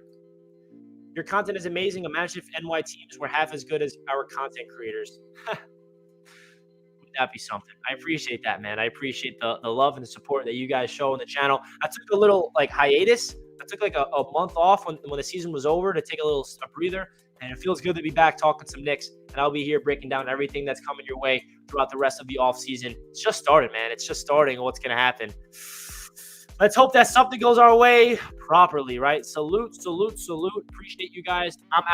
Your content is amazing. Imagine if NY teams were half as good as our content creators. That'd be something. I appreciate that, man. I appreciate the love and the support that you guys show on the channel. I took a little hiatus. I took a month off when the season was over to take a breather, and it feels good to be back talking some Knicks. And I'll be here breaking down everything that's coming your way throughout the rest of the offseason. It's just started, man. It's just starting. What's going to happen? Let's hope that something goes our way properly, right? Salute, salute, salute. Appreciate you guys. I'm out.